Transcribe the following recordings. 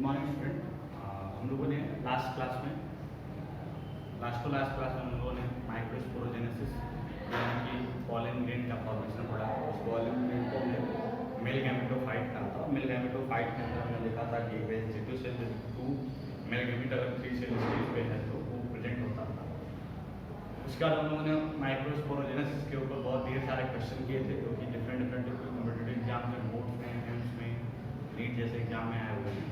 Morning student. हम लोगों ने लास्ट क्लास में हम लोगों ने माइक्रोस्पोरोजेनेसिस यानी कि पॉलन ग्रेन का फॉर्मेशन पढ़ा। उस पॉलन ग्रेन को हमने मेल गैमेटोफाइट कहा था। मेल गैमेटोफाइट के अंदर हमने देखा था कि वेजिटेटिव सेल में 2 मेल गैमेट अगर 3 सेल स्टेज पे है तो वो प्रेजेंट होता था। उसके बाद हम लोगों ने माइक्रोस्पोरोजेनेसिस के ऊपर बहुत ढेर सारे क्वेश्चन किए थे जो कि डिफरेंट कॉम्पिटिटिव एग्जाम में, बोर्ड्स में, एम्स में, नीट जैसे एग्जाम में आए हुए हैं।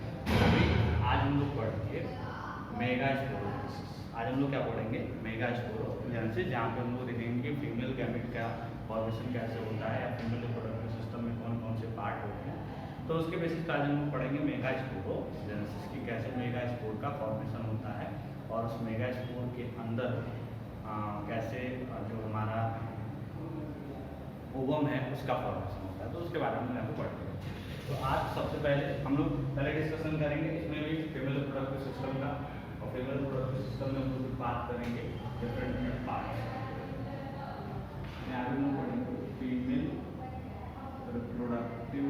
अभी आज हम लोग पढ़ेंगे मेगास्पोरोजेनेसिस। आज हम लोग क्या पढ़ेंगे? मेगास्पोरोजेनेसिस, जहाँ पे हम लोग देखेंगे कि फीमेल गैमेट का फॉर्मेशन कैसे होता है या फीमेल रिप्रोडक्टिव सिस्टम में कौन कौन से पार्ट होते हैं। तो उसके बेसिस पर आज हम लोग पढ़ेंगे मेगास्पोरोजेनेसिस की कैसे मेगास्पोर का फॉर्मेशन होता है और उस मेगास्पोर के अंदर कैसे जो हमारा ओवम है उसका फॉर्मेशन होता है। तो उसके बारे में हम आपको पढ़ेंगे। तो आज सबसे पहले हम लोग डिस्कशन करेंगे इसमें भी फीमेल रिप्रोडक्टिव सिस्टम का, और फीमेल रिप्रोडक्टिव सिस्टम में हम लोग बात करेंगे डिफरेंट पार्ट। यहाँ पे हम लोग पढ़ेंगे female reproductive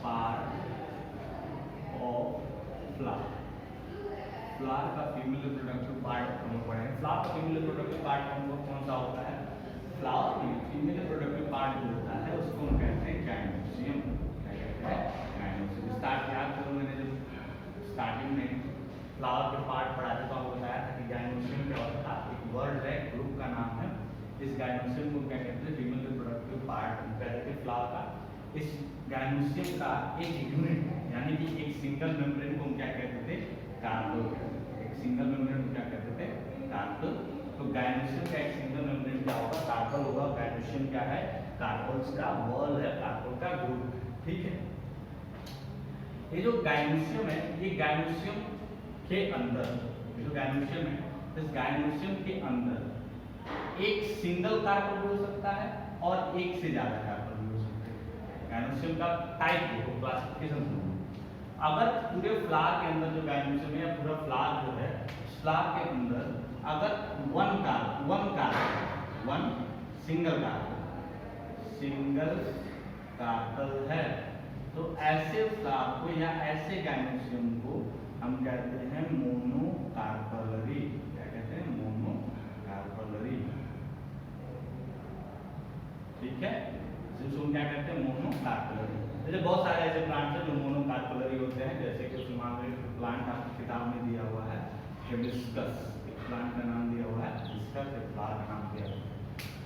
part of flower. Flower का फीमेल रिप्रोडक्टिव पार्ट हम लोग पढ़ेंगे। फ्लावर का फीमेल रिप्रोडक्टिव पार्ट हम लोग कौन सा होता है? फ्लावर की फीमेल रिप्रोडक्टिव पार्ट जो होता है उसको हम कहते हैं गाइनोसियम। क्या कहते हैं? गाइनोसियम। स्टार्ट याद करो, मैंने जब स्टार्टिंग में फ्लावर के पार्ट पढ़ाते तो आपको बताया था कि गाइनोसियम क्या होता था। एक वर्ड है, ग्रुप का नाम है। इस गाइनोसियम को क्या कहते हैं? फीमेल रिप्रोडक्टिव पार्ट कहते थे फ्लावर का। इस गाइनोसियम का एक यूनिट यानी कि एक सिंगल मेम्ब्रेन को हम क्या कहते थे? कार्पेल कहते थे। एक सिंगल मेम्ब्रेन को क्या कहते थे? कार्पेल। तो गाइनोसियम का एक सिंगल मेम्ब्रेन क्या होगा? कार्पेल होगा। गाइनोसियम क्या है? कार्पेल्स का वॉल है, कार्पेल का ग्रुप। ठीक है। ये जो गाइनोसियम है, ये गाइनोसियम के अंदर, जो गाइनोसियम है, इस गाइनोसियम के अंदर एक सिंगल कार्पेल भी हो सकता है और एक से ज्यादा कार्पेल भी हो सकते हैं। गाइनोसियम का टाइप देखो, क्लासिफिकेशन सुनो। अगर पूरे फ्लावर के अंदर जो गाइनोसियम है या पूरा फ्लावर जो है, फ्लावर के अंदर अगर सिंगल कार्पेल है तो ऐसे फ्लावर को या ऐसे गाइनोसियम को हम कहते हैं मोनोकार्पेलरी। क्या कहते हैं? मोनोकार्पेलरी। ठीक है। इसको क्या कहते हैं? मोनोकार्पेलरी। जैसे बहुत सारे ऐसे प्लांट्स हैं जो मोनोकार्पेलरी होते हैं, जैसे कि उसमें प्लांट आपकी किताब में दिया हुआ है हिबिस्कस। प्लांट का नाम दिया हुआ है हिबिस्कस, एक फ्लावर का नाम दिया हुआ है।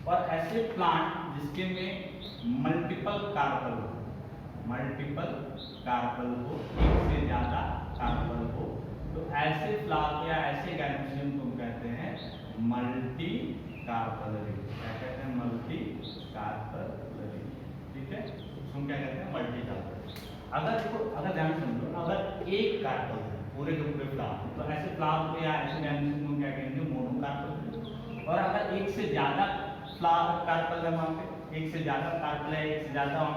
और ऐसे प्लांट जिसके में मल्टीपल कार्पेल हो, एक से ज्यादा कार्पेल हो, तो ऐसे फ्लावर या ऐसे गाइनोसियम को हम कहते हैं मल्टी कार्पेलरी। क्या कहते हैं? Multi carpellary. ठीक है। हम क्या कहते हैं? Multi carpel. अगर ध्यान समझो, अगर एक कार्पेल है पूरे के पूरे फ्लावर, तो ऐसे फ्लावर को या ऐसे गाइनोसियम को क्या कहेंगे? मोनोकार्पेल। और अगर एक से ज्यादा फ्लावर कार्पेल है, वहाँ पे एक से ज्यादा कार्पेल है, एक से ज्यादा वहाँ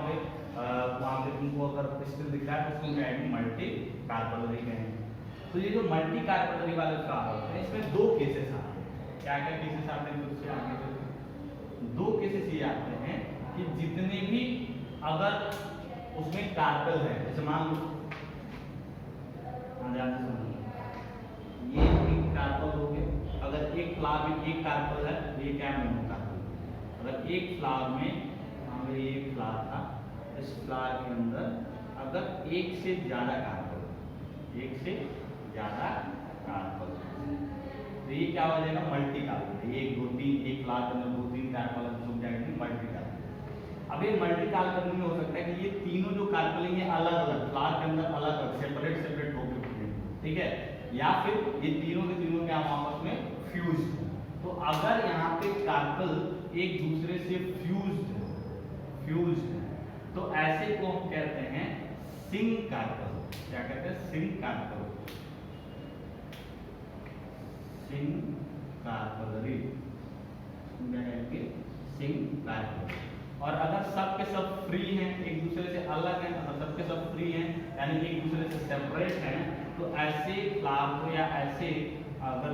पे तुमको अगर स्टिल दिख रहा है तो उसको कहेंगे मल्टी कार्पेलरी कहेंगे। तो ये जो मल्टी कार्पेलरी वाले फ्लावर होते हैं, इसमें 2 केसेस आते हैं। क्या क्या केसेस आते हैं? उससे आगे चलते 2 केसेस ये आते हैं कि जितने भी अगर उसमें कार्पेल है, जैसे मान लो ये एक कार्पेल हो गए। अगर एक फ्लावर में एक कार्पेल है तो ये क्या है? मोनोकार्पेल। अगर एक फ्लावर में एक फ्लावर था, इस फ्लावर के अंदर अगर एक से ज्यादा कार्पेल, तो ये क्या हो जाएगा? Multi carpel. एक फ्लावर के अंदर 2-3 कार्पेल है तो क्या कहेंगे? Multi carpel. अब ये मल्टी कार्पेल में हो सकता है कि ये तीनों जो कार्पेल हैं ये अलग अलग फ्लावर के अंदर अलग सेपरेट होकर, ठीक है, या फिर ये तीनों के तीनों क्या आपस में फ्यूज है। तो अगर यहाँ पे कार्पेल एक दूसरे से फ्यूज है तो ऐसे को हम कहते हैं सिंक कार्पेल। क्या कहते हैं? Syncarpel, syncarpellary. क्या कहेंगे? Syncarpel. और अगर सब के सब फ्री हैं, एक दूसरे से अलग हैं, अगर सब के सब फ्री हैं यानी एक दूसरे से सेपरेट हैं, तो ऐसे फ्लावर को या ऐसे अगर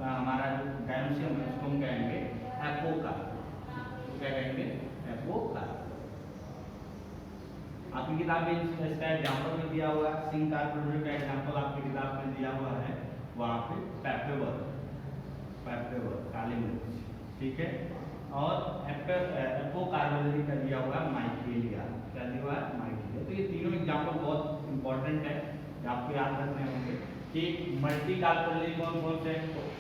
हमारा जो गाइनोसियम है उसको हम कहेंगे एपोकार्पेल। तो क्या कहेंगे? एपोकार्पेल। आप किताब में इसका एग्जाम्पल में दिया हुआ है, सिंह कार्पेंटर का एग्जाम्पल आपकी किताब में दिया हुआ है, वहाँ पे पेपरेवर काली मिर्च, ठीक है। और एपोकार्बोलरी का दिया हुआ है माइकेलिया, क्या दिया हुआ है माइकेलिया। तो ये तीनों एग्जाम्पल बहुत इंपॉर्टेंट है, आपको याद रखने होंगे कि मल्टी कार्बोलरी कौन कौन से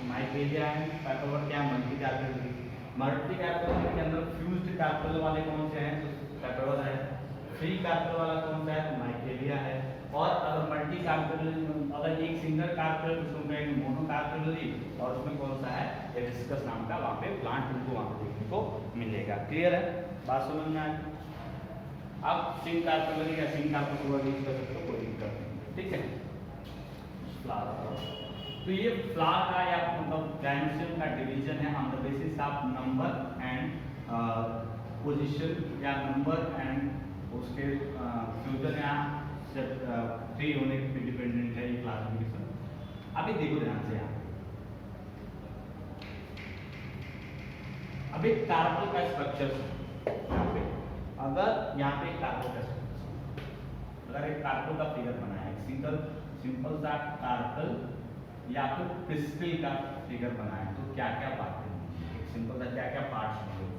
माइकेलिया है, पेपरेवर क्या मल्टी कार्बोलरी। मल्टी कार्बोलरी के अंदर फ्यूज्ड कार्बोल वाले कौन से हैं, तो पेपरेवर है। फ्री कार्बोल वाला कौन सा है, तो माइकेलिया है। और अगर मल्टी कार्बोलरी, अगर एक सिंगल कार्बोल उसमें कहेंगे मोनो कार्बोलरी, और उसमें कौन सा है हिबिस्कस नाम का वहाँ पे प्लांट उनको वहाँ पे देखने को मिलेगा। क्लियर है, बात समझ में आई। अब सिंग कार्बोलरी या सिंग कार्बोल यूज कर सकते हो, कोई दिक्कत नहीं, ठीक है। फ्लावर, तो ये फ्लावर का या मतलब डायमेंशन का डिवीजन है on the basis of number and position, या नंबर एंड उसके फ्यूजन या फ्री होने पे डिपेंडेंट है ये क्लासिफिकेशन। अभी देखो ध्यान से यहाँ, अभी कार्बन का स्ट्रक्चर यहाँ पे, अगर यहाँ पे कार्बन का स्ट्रक्चर, अगर एक कार्बन का फिगर बनाया है, सिंपल सा कार्बन या फिर क्रिस्टल का फिगर बनाया है, तो क्या क्या बातें हैं, एक सिंपल सा क्या क्या पार्ट्स होंगे।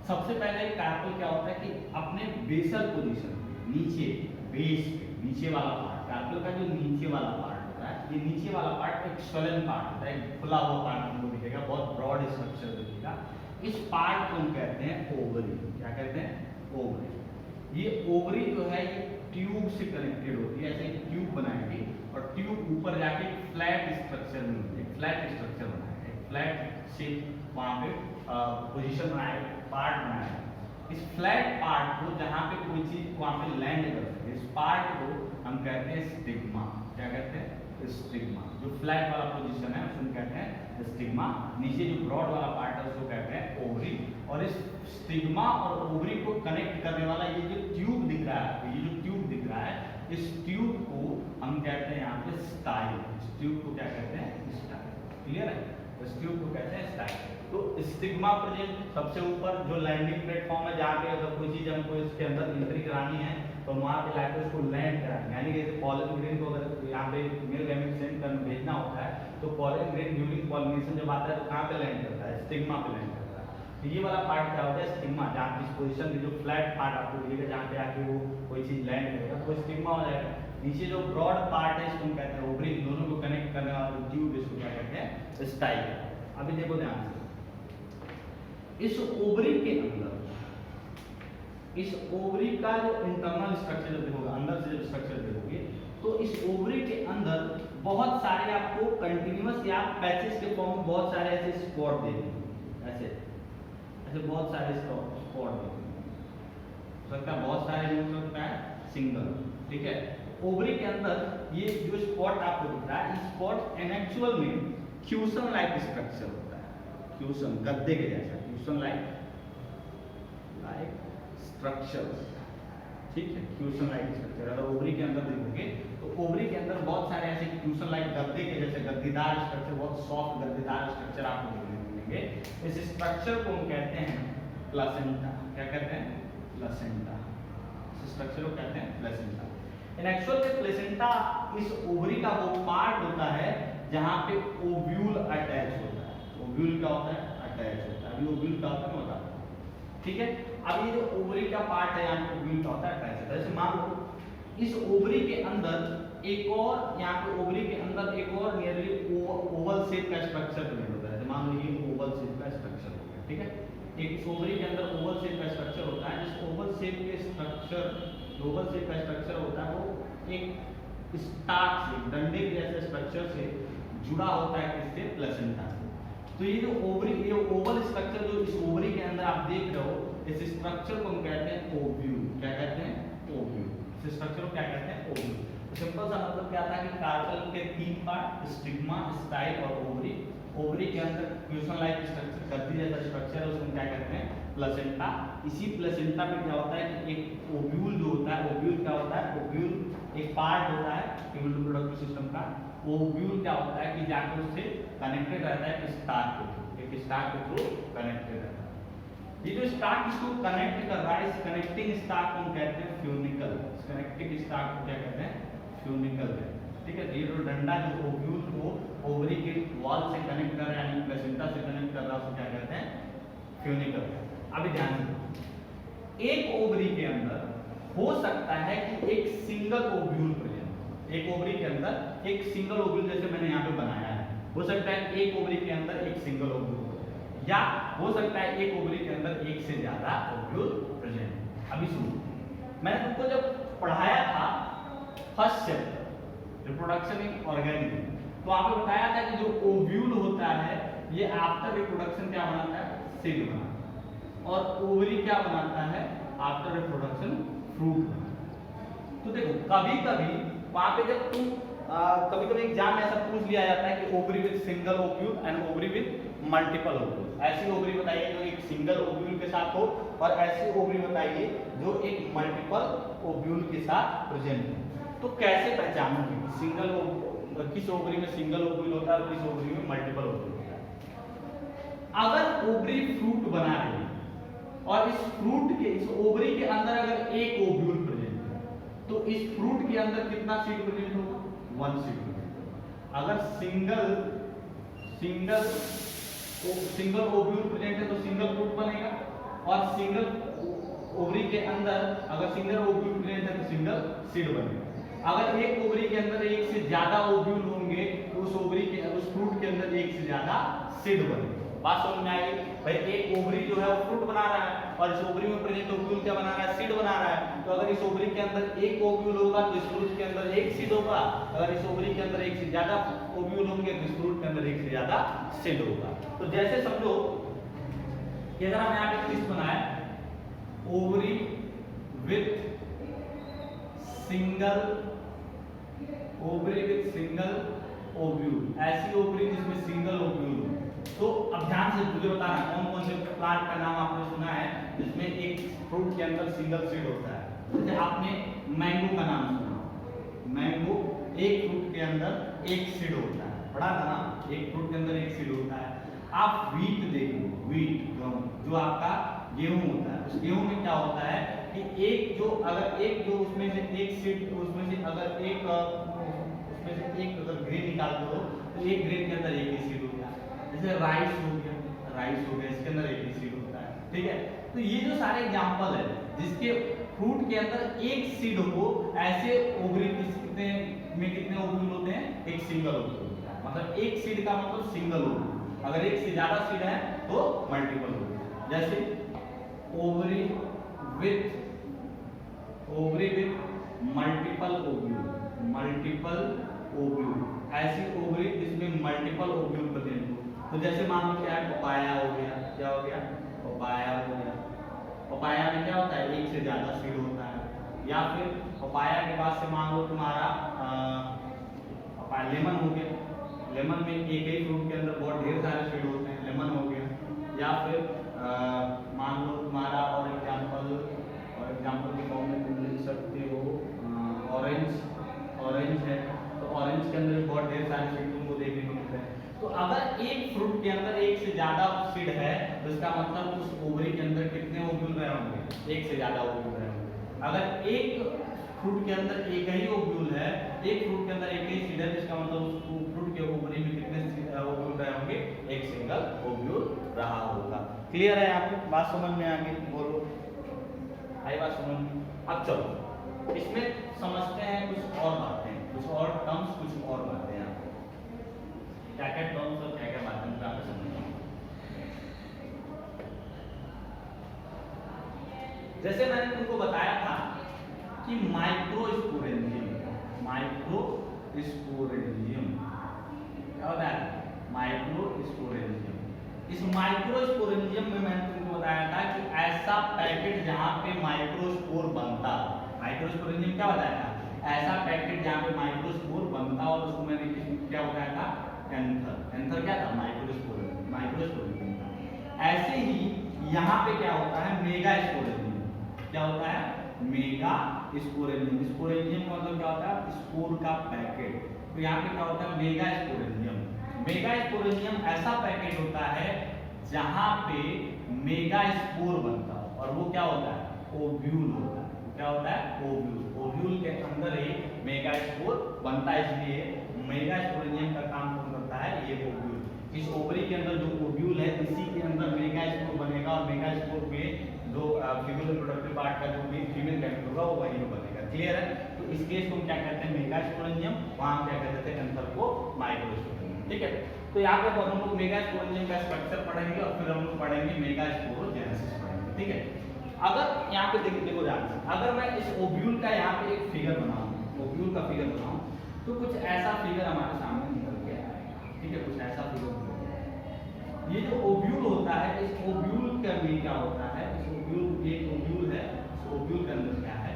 सबसे पहले कार्बन क्या होता है कि अपने बेसल पोजीशन नीचे, बेस पे नीचे वाला पार्ट, कार्बन का जो नीचे वाला पार्ट होता है, ये नीचे वाला पार्ट एक स्वलन पार्ट होता है, खुला हुआ पार्ट हमको दिखेगा, बहुत ब्रॉड स्ट्रक्चर दिखेगा। इस पार्ट को हम कहते हैं ओवरी। क्या कहते हैं, ओवरी। ये ओवरी जो है ये ट्यूब से कनेक्टेड होती है, ऐसे ट्यूब बनाएंगे और ट्यूब ऊपर जाके फ्लैट स्ट्रक्चर में होती है, फ्लैट स्ट्रक्चर बनाएंगे, फ्लैट शेप वहाँ पे पोजीशन बनाए, पार्ट बनाए। इस फ्लैट पार्ट को जहाँ पे कोई चीज वहाँ पे लैंड कर सके, इस पार्ट को हम कहते हैं स्टिग्मा। क्या कहते हैं, स्टिग्मा। जो फ्लैट वाला पोजीशन है उसको कहते हैं स्टिग्मा। नीचे जो ब्रॉड वाला पार्ट है उसको कहते हैं ओवरी। और इस स्टिग्मा और ओवरी को कनेक्ट करने वाला ये जो ट्यूब दिख रहा है, ये जो ट्यूब दिख रहा है, इस ट्यूब को हम कहते हैं यहाँ पे स्टाइल। इस ट्यूब को क्या कहते हैं, स्टाइल। क्लियर है, इस ट्यूब को कहते हैं स्टाइल। तो स्टिग्मा प्रेजेंट सबसे ऊपर जो लैंडिंग प्लेटफॉर्म है, जहाँ पे अगर कोई चीज हमको इसके अंदर एंट्री करानी है तो वहाँ पे लाके उसको लैंड करानी है। यानी कि पॉलन ग्रेन को अगर यहाँ पे मेल गैमेट सेंड कर भेजना होता है तो पॉलन ग्रेन ड्यूरिंग पॉलिनेशन जब आता है तो कहाँ पे लैंड करता है, स्टिग्मा पे लैंड करता है। तो ये वाला पार्ट क्या होता है, स्टिग्मा। जहाँ इस पोजीशन में जो फ्लैट पार्ट आपको दिखेगा, जहाँ पे आके वो कोई चीज लैंड करेगा वो स्टिग्मा हो जाएगा। नीचे जो ब्रॉड पार्ट है इसको हम कहते हैं ओवरी। दोनों को कनेक्ट करने वाला जो ट्यूब इसको क्या कहते हैं, स्टाइल। अभी देखो ध्यान से, इस ओवरी के अंदर, इस ओवरी का जो इंटरनल स्ट्रक्चर जब देखोगे, अंदर से जब स्ट्रक्चर देखोगे, तो इस ओवरी के अंदर बहुत सारे आपको कंटिन्यूअस या पैचेस के फॉर्म में बहुत सारे ऐसे स्पॉट देखेंगे, ऐसे ऐसे बहुत सारे स्पॉट देखेंगे। सकता है बहुत सारे हो सकता है सिंगल, ठीक है। ओवरी के अंदर ये जो स्पॉट आपको दिख रहा है, इस स्पॉट एक्चुअल में क्यूसन लाइक स्ट्रक्चर होता है, क्यूसन गद्दे के जैसा, क्यूसन लाइक स्ट्रक्चर, ठीक है। क्यूसन लाइक स्ट्रक्चर अगर ओवरी के अंदर देखोगे तो ओवरी के अंदर बहुत सारे ऐसे क्यूसन लाइक गद्दे के जैसे गद्दीदार स्ट्रक्चर, बहुत सॉफ्ट गद्दीदार स्ट्रक्चर आपको देखने को मिलेंगे। इस स्ट्रक्चर को हम कहते हैं प्लासेंटा। क्या कहते हैं, प्लासेंटा। इस स्ट्रक्चर को कहते हैं प्लासेंटा। इन एक्चुअल में प्लेसेंटा इस ओवरी का वो पार्ट होता है जहाँ पे ओव्यूल अटैच होता है। ओव्यूल क्या होता है, अटैच होता है। अभी ओव्यूल क्या होता है बता, ठीक है। अब ये जो ओवरी का पार्ट है यहाँ पे ओव्यूल क्या होता है, अटैच होता है। जैसे मान लो इस ओवरी के अंदर एक और, यहाँ पे ओवरी के अंदर एक और नियरली ओवल शेप का स्ट्रक्चर प्रेजेंट होता है। मान लो ये ओवल शेप का स्ट्रक्चर हो गया, ठीक है। एक ओवरी के अंदर ओवल शेप का स्ट्रक्चर होता है। जिस ओवल शेप के स्ट्रक्चर, ओवल शेप का स्ट्रक्चर होता है वो एक स्टार्च से, डंडे के जैसे स्ट्रक्चर से जुड़ा होता है, किससे, प्लेसेंटा से। तो ये जो ओवरी, ये ओवल स्ट्रक्चर जो इस ओवरी के अंदर आप देख रहे हो, इस स्ट्रक्चर को हम कहते हैं ओव्यूल। क्या कहते हैं, ओव्यूल। इस स्ट्रक्चर को क्या कहते हैं, ओव्यूल। तो सिंपल सा मतलब क्या था कि कार्पेल के तीन पार्ट, स्टिग्मा, स्टाइल और ओवरी। ओवरी के अंदर क्यूसन लाइक स्ट्रक्चर, गद्दी जैसा स्ट्रक्चर है, उसको क्या कहते हैं, प्लेसेंटा। इसी प्लेसेंटा में क्या होता है कि एक ओव्यूल जो होता है, ओव्यूल क्या होता है, ओव्यूल एक पार्ट होता है फीमेल रिप्रोडक्टिव सिस्टम का। ओव्यूल क्या होता है कि जाकर उससे कनेक्टेड रहता है स्टार्च के थ्रू, एक स्टार्च के थ्रू कनेक्टेड रहता है, ये जो स्टार्क इसको कनेक्ट कर रहा है, इस कनेक्टिंग स्टार्क को हम कहते हैं फ्यूनिकल। इस कनेक्टिंग स्टार्क को क्या कहते हैं? फ्यूनिकल है। ठीक है, ये जो डंडा जो ओव्यूल को ओवरी के वॉल से कनेक्ट कर रहा है यानी प्लेसेंटा से कनेक्ट कर रहा है उसको क्या कहते हैं? फ्यूनिकल। अभी ध्यान दो, एक ओवरी के अंदर हो सकता है कि एक सिंगल ओव्यूल प्रेजेंट। एक ओवरी के अंदर एक सिंगल ओव्यूल जैसे मैंने यहाँ पे बनाया है, हो सकता है एक ओवरी के अंदर एक सिंगल ओव्यूल, या हो सकता है एक ओवरी के अंदर एक से ज्यादा ओव्यूल प्रेजेंट। अभी सुनो, मैंने तुमको जब पढ़ाया था first chapter reproduction in organism, तो आपको बताया था कि जो ओव्यूल होता है ये आफ्टर रिप्रोडक्शन क्या बनाता है? सीड बनाता है। और ओवरी क्या बनाता है? आफ्टर रिप्रोडक्शन फ्रूट बनाता है। तो देखो कभी कभी वहां पे जब तुम कभी कभी एग्जाम में ऐसा पूछ लिया जाता है कि ovary with single ovule and ovary with multiple ovule. ऐसी ओवरी बताइए जो एक सिंगल ओव्यूल के साथ हो, और ऐसी ओवरी बताइए जो एक मल्टीपल ओव्यूल के साथ प्रेजेंट हो। तो कैसे पहचानोगे सिंगल किस ओवरी में सिंगल ओव्यूल होता है और किस ओवरी में मल्टीपल ओव्यूल होता है? अगर ओवरी फ्रूट बना रही है और इस फ्रूट के इस ओवरी के अंदर अगर एक ओव्यूल प्रेजेंट है, तो इस फ्रूट के अंदर कितना सीड प्रेजेंट होगा? 1 सीड प्रेजेंट। अगर सिंगल ओव्यूल प्रेजेंट है तो सिंगल फ्रूट बनेगा, और सिंगल ओवरी के अंदर अगर सिंगल ओव्यूल प्रेजेंट है तो सिंगल सीड बनेगा। अगर एक ओवरी के अंदर एक से ज्यादा ओव्यूल होंगे तो उस फ्रूट के अंदर एक से ज्यादा सीड बनेगा। बात समझ में आएगी भाई? एक ओवरी जो है वो फ्रूट बना रहा है और इस ओवरी में प्रेजेंट ओव्यूल क्या बना रहा है? सीड बना रहा है। तो अगर इस ओवरी के अंदर एक ओव्यूल होगा तो इस फ्रूट के अंदर एक सीड होगा। अगर इस ओवरी के अंदर एक से ज्यादा ओव्यूल होंगे तो इस फ्रूट के अंदर एक से ज्यादा सीड होगा। तो जैसे समझो कि अगर हम यहाँ पे लिस्ट बनाए ओवरी विथ सिंगल ओव्यूल, ऐसी ओवरी जिसमें सिंगल ओव्यूल हो। तो अब ध्यान से मुझे बताना कौन कौन से प्लांट का नाम आपने सुना है जिसमें एक फ्रूट के अंदर सिंगल सीड होता है? जैसे आपने मैंगो का नाम सुना, मैंगो एक फ्रूट के अंदर एक सीड होता है, पढ़ा था ना? एक फ्रूट के अंदर एक सीड होता है। आप व्हीट देखो, व्हीट जो आपका गेहूं होता है, उस गेहूं में क्या होता है कि एक जो उसमें से एक सीड, उसमें से अगर एक अगर ग्रेन निकाल दो तो एक ग्रेन के अंदर एक ही सीड होता है। जैसे राइस हो गया, इसके अंदर एक ही सीड होता है। ठीक है, तो ये जो सारे एग्जांपल है जिसके फ्रूट के अंदर एक सीड हो, ऐसे ओवरी कितने ओव्यूल होते हैं? एक सिंगल ओव्यूल होता है। मतलब एक सीड का मतलब सिंगल ओव्यूल। अगर एक से ज्यादा सीड है तो मल्टीपल ओव्यूल। जैसे ओवरी विथ मल्टीपल ओव्यूल, ऐसी ओवरी जिसमें मल्टीपल ओव्यूल प्रेजेंट हो। तो जैसे मान लो क्या है, पपाया हो गया। क्या हो गया? पपाया हो गया। पपाया में क्या होता है? एक से ज्यादा सीड होता है। या फिर पपाया के बाद से मान लो तुम्हारा लेमन हो गया। लेमन में एक ही फ्रूट के अंदर बहुत ढेर सारे सीड होते हैं, लेमन हो गया। या फिर मान लो तुम्हारा और एग्जाम्पल के फॉर्म में तुम लिख सकते हो ऑरेंज है, तो ऑरेंज के अंदर बहुत ढेर सारे सीड तुमको देखने को मिलते हैं। तो अगर एक फ्रूट के अंदर एक से ज्यादा सीड है तो इसका मतलब उस ओवरी के अंदर कितने ओव्यूल रहे होंगे? एक से ज्यादा ओव्यूल रहे होंगे। अगर एक फ्रूट के अंदर एक ही ओव्यूल है, एक फ्रूट के अंदर एक ही सीड है, जिसका मतलब उस फ्रूट के ओवरी में कितने ओव्यूल रहे होंगे? एक सिंगल ओव्यूल रहा होगा। क्लियर है? आपको बात समझ में आ गई? बोलो, आई बात समझ में? अब चलो इसमें समझते हैं कुछ और बातें, कुछ और टर्म्स, कुछ और बातें। क्या क्या टर्म्स और क्या क्या बातें आपको समझना। जैसे मैंने तुमको बताया था कि माइक्रोस्पोरेंजियम क्या होता है? माइक्रोस्पोरेंजियम। इस माइक्रोस्पोरेंजियम में मैंने तुमको बताया था कि ऐसा पैकेट जहां पे माइक्रोस्पोर बनता है। माइक्रोस्पोरेंजियम क्या बताया था? ऐसा पैकेट जहां पे माइक्रोस्पोर बनता है, और उसको मैंने क्या बताया था? एंथर क्या था? माइक्रोस्पोरेंजियम था। ऐसे ही यहाँ पे क्या होता है? मेगास्पोरेंजियम। क्या होता है? मेगास्पोरेंजियम। स्पोरेंजियम का मतलब क्या होता है? स्पोर का पैकेट। तो यहाँ पे क्या होता है? मेगास्पोरेंजियम। मेगास्पोरेंजियम ऐसा पैकेट होता है जहां पे मेगा स्पोर बनता हो, और वो क्या होता है, ओव्यूल होता है। क्या होता है, ओव्यूल। ओव्यूल के अंदर ही मेगा स्पोर बनता है, इसलिए मेगा स्पोरेंजियम का काम कौन करता है, ये ओव्यूल। इस ओवरी के अंदर जो ओव्यूल है, इसी के अंदर मेगा स्पोर बनेगा, और मेगा स्पोर में जो फीमेल रिप्रोडक्टिव पार्ट का जो भी फीमेल गैमेट होगा वो वहीं पर बनेगा। क्लियर है? तो इस केस को हम क्या कहते हैं, मेगा स्पोरेंजियम, वहां क्या कहते हैं, आंसर को माइक्रोस्पोरेंजियम। ठीक है, तो यहाँ पे हम लोग मेगा स्पोरेंजियम का स्ट्रक्चर पढ़ेंगे, और फिर हम लोग पढ़ेंगे मेगा स्पोरोजेनेसिस पढ़ेंगे। ठीक है, अगर यहाँ पे देखो ध्यान से, अगर मैं इस ओव्यूल का यहाँ पे एक फिगर बनाऊं, ओव्यूल का फिगर बनाऊं, तो कुछ ऐसा फिगर हमारे सामने निकल के आएगा। ठीक है, कुछ ऐसा फिगर। ये जो ओव्यूल होता है, इस ओव्यूल का में क्या होता है, इस ओव्यूल, एक ओव्यूल है, इस ओव्यूल के अंदर क्या है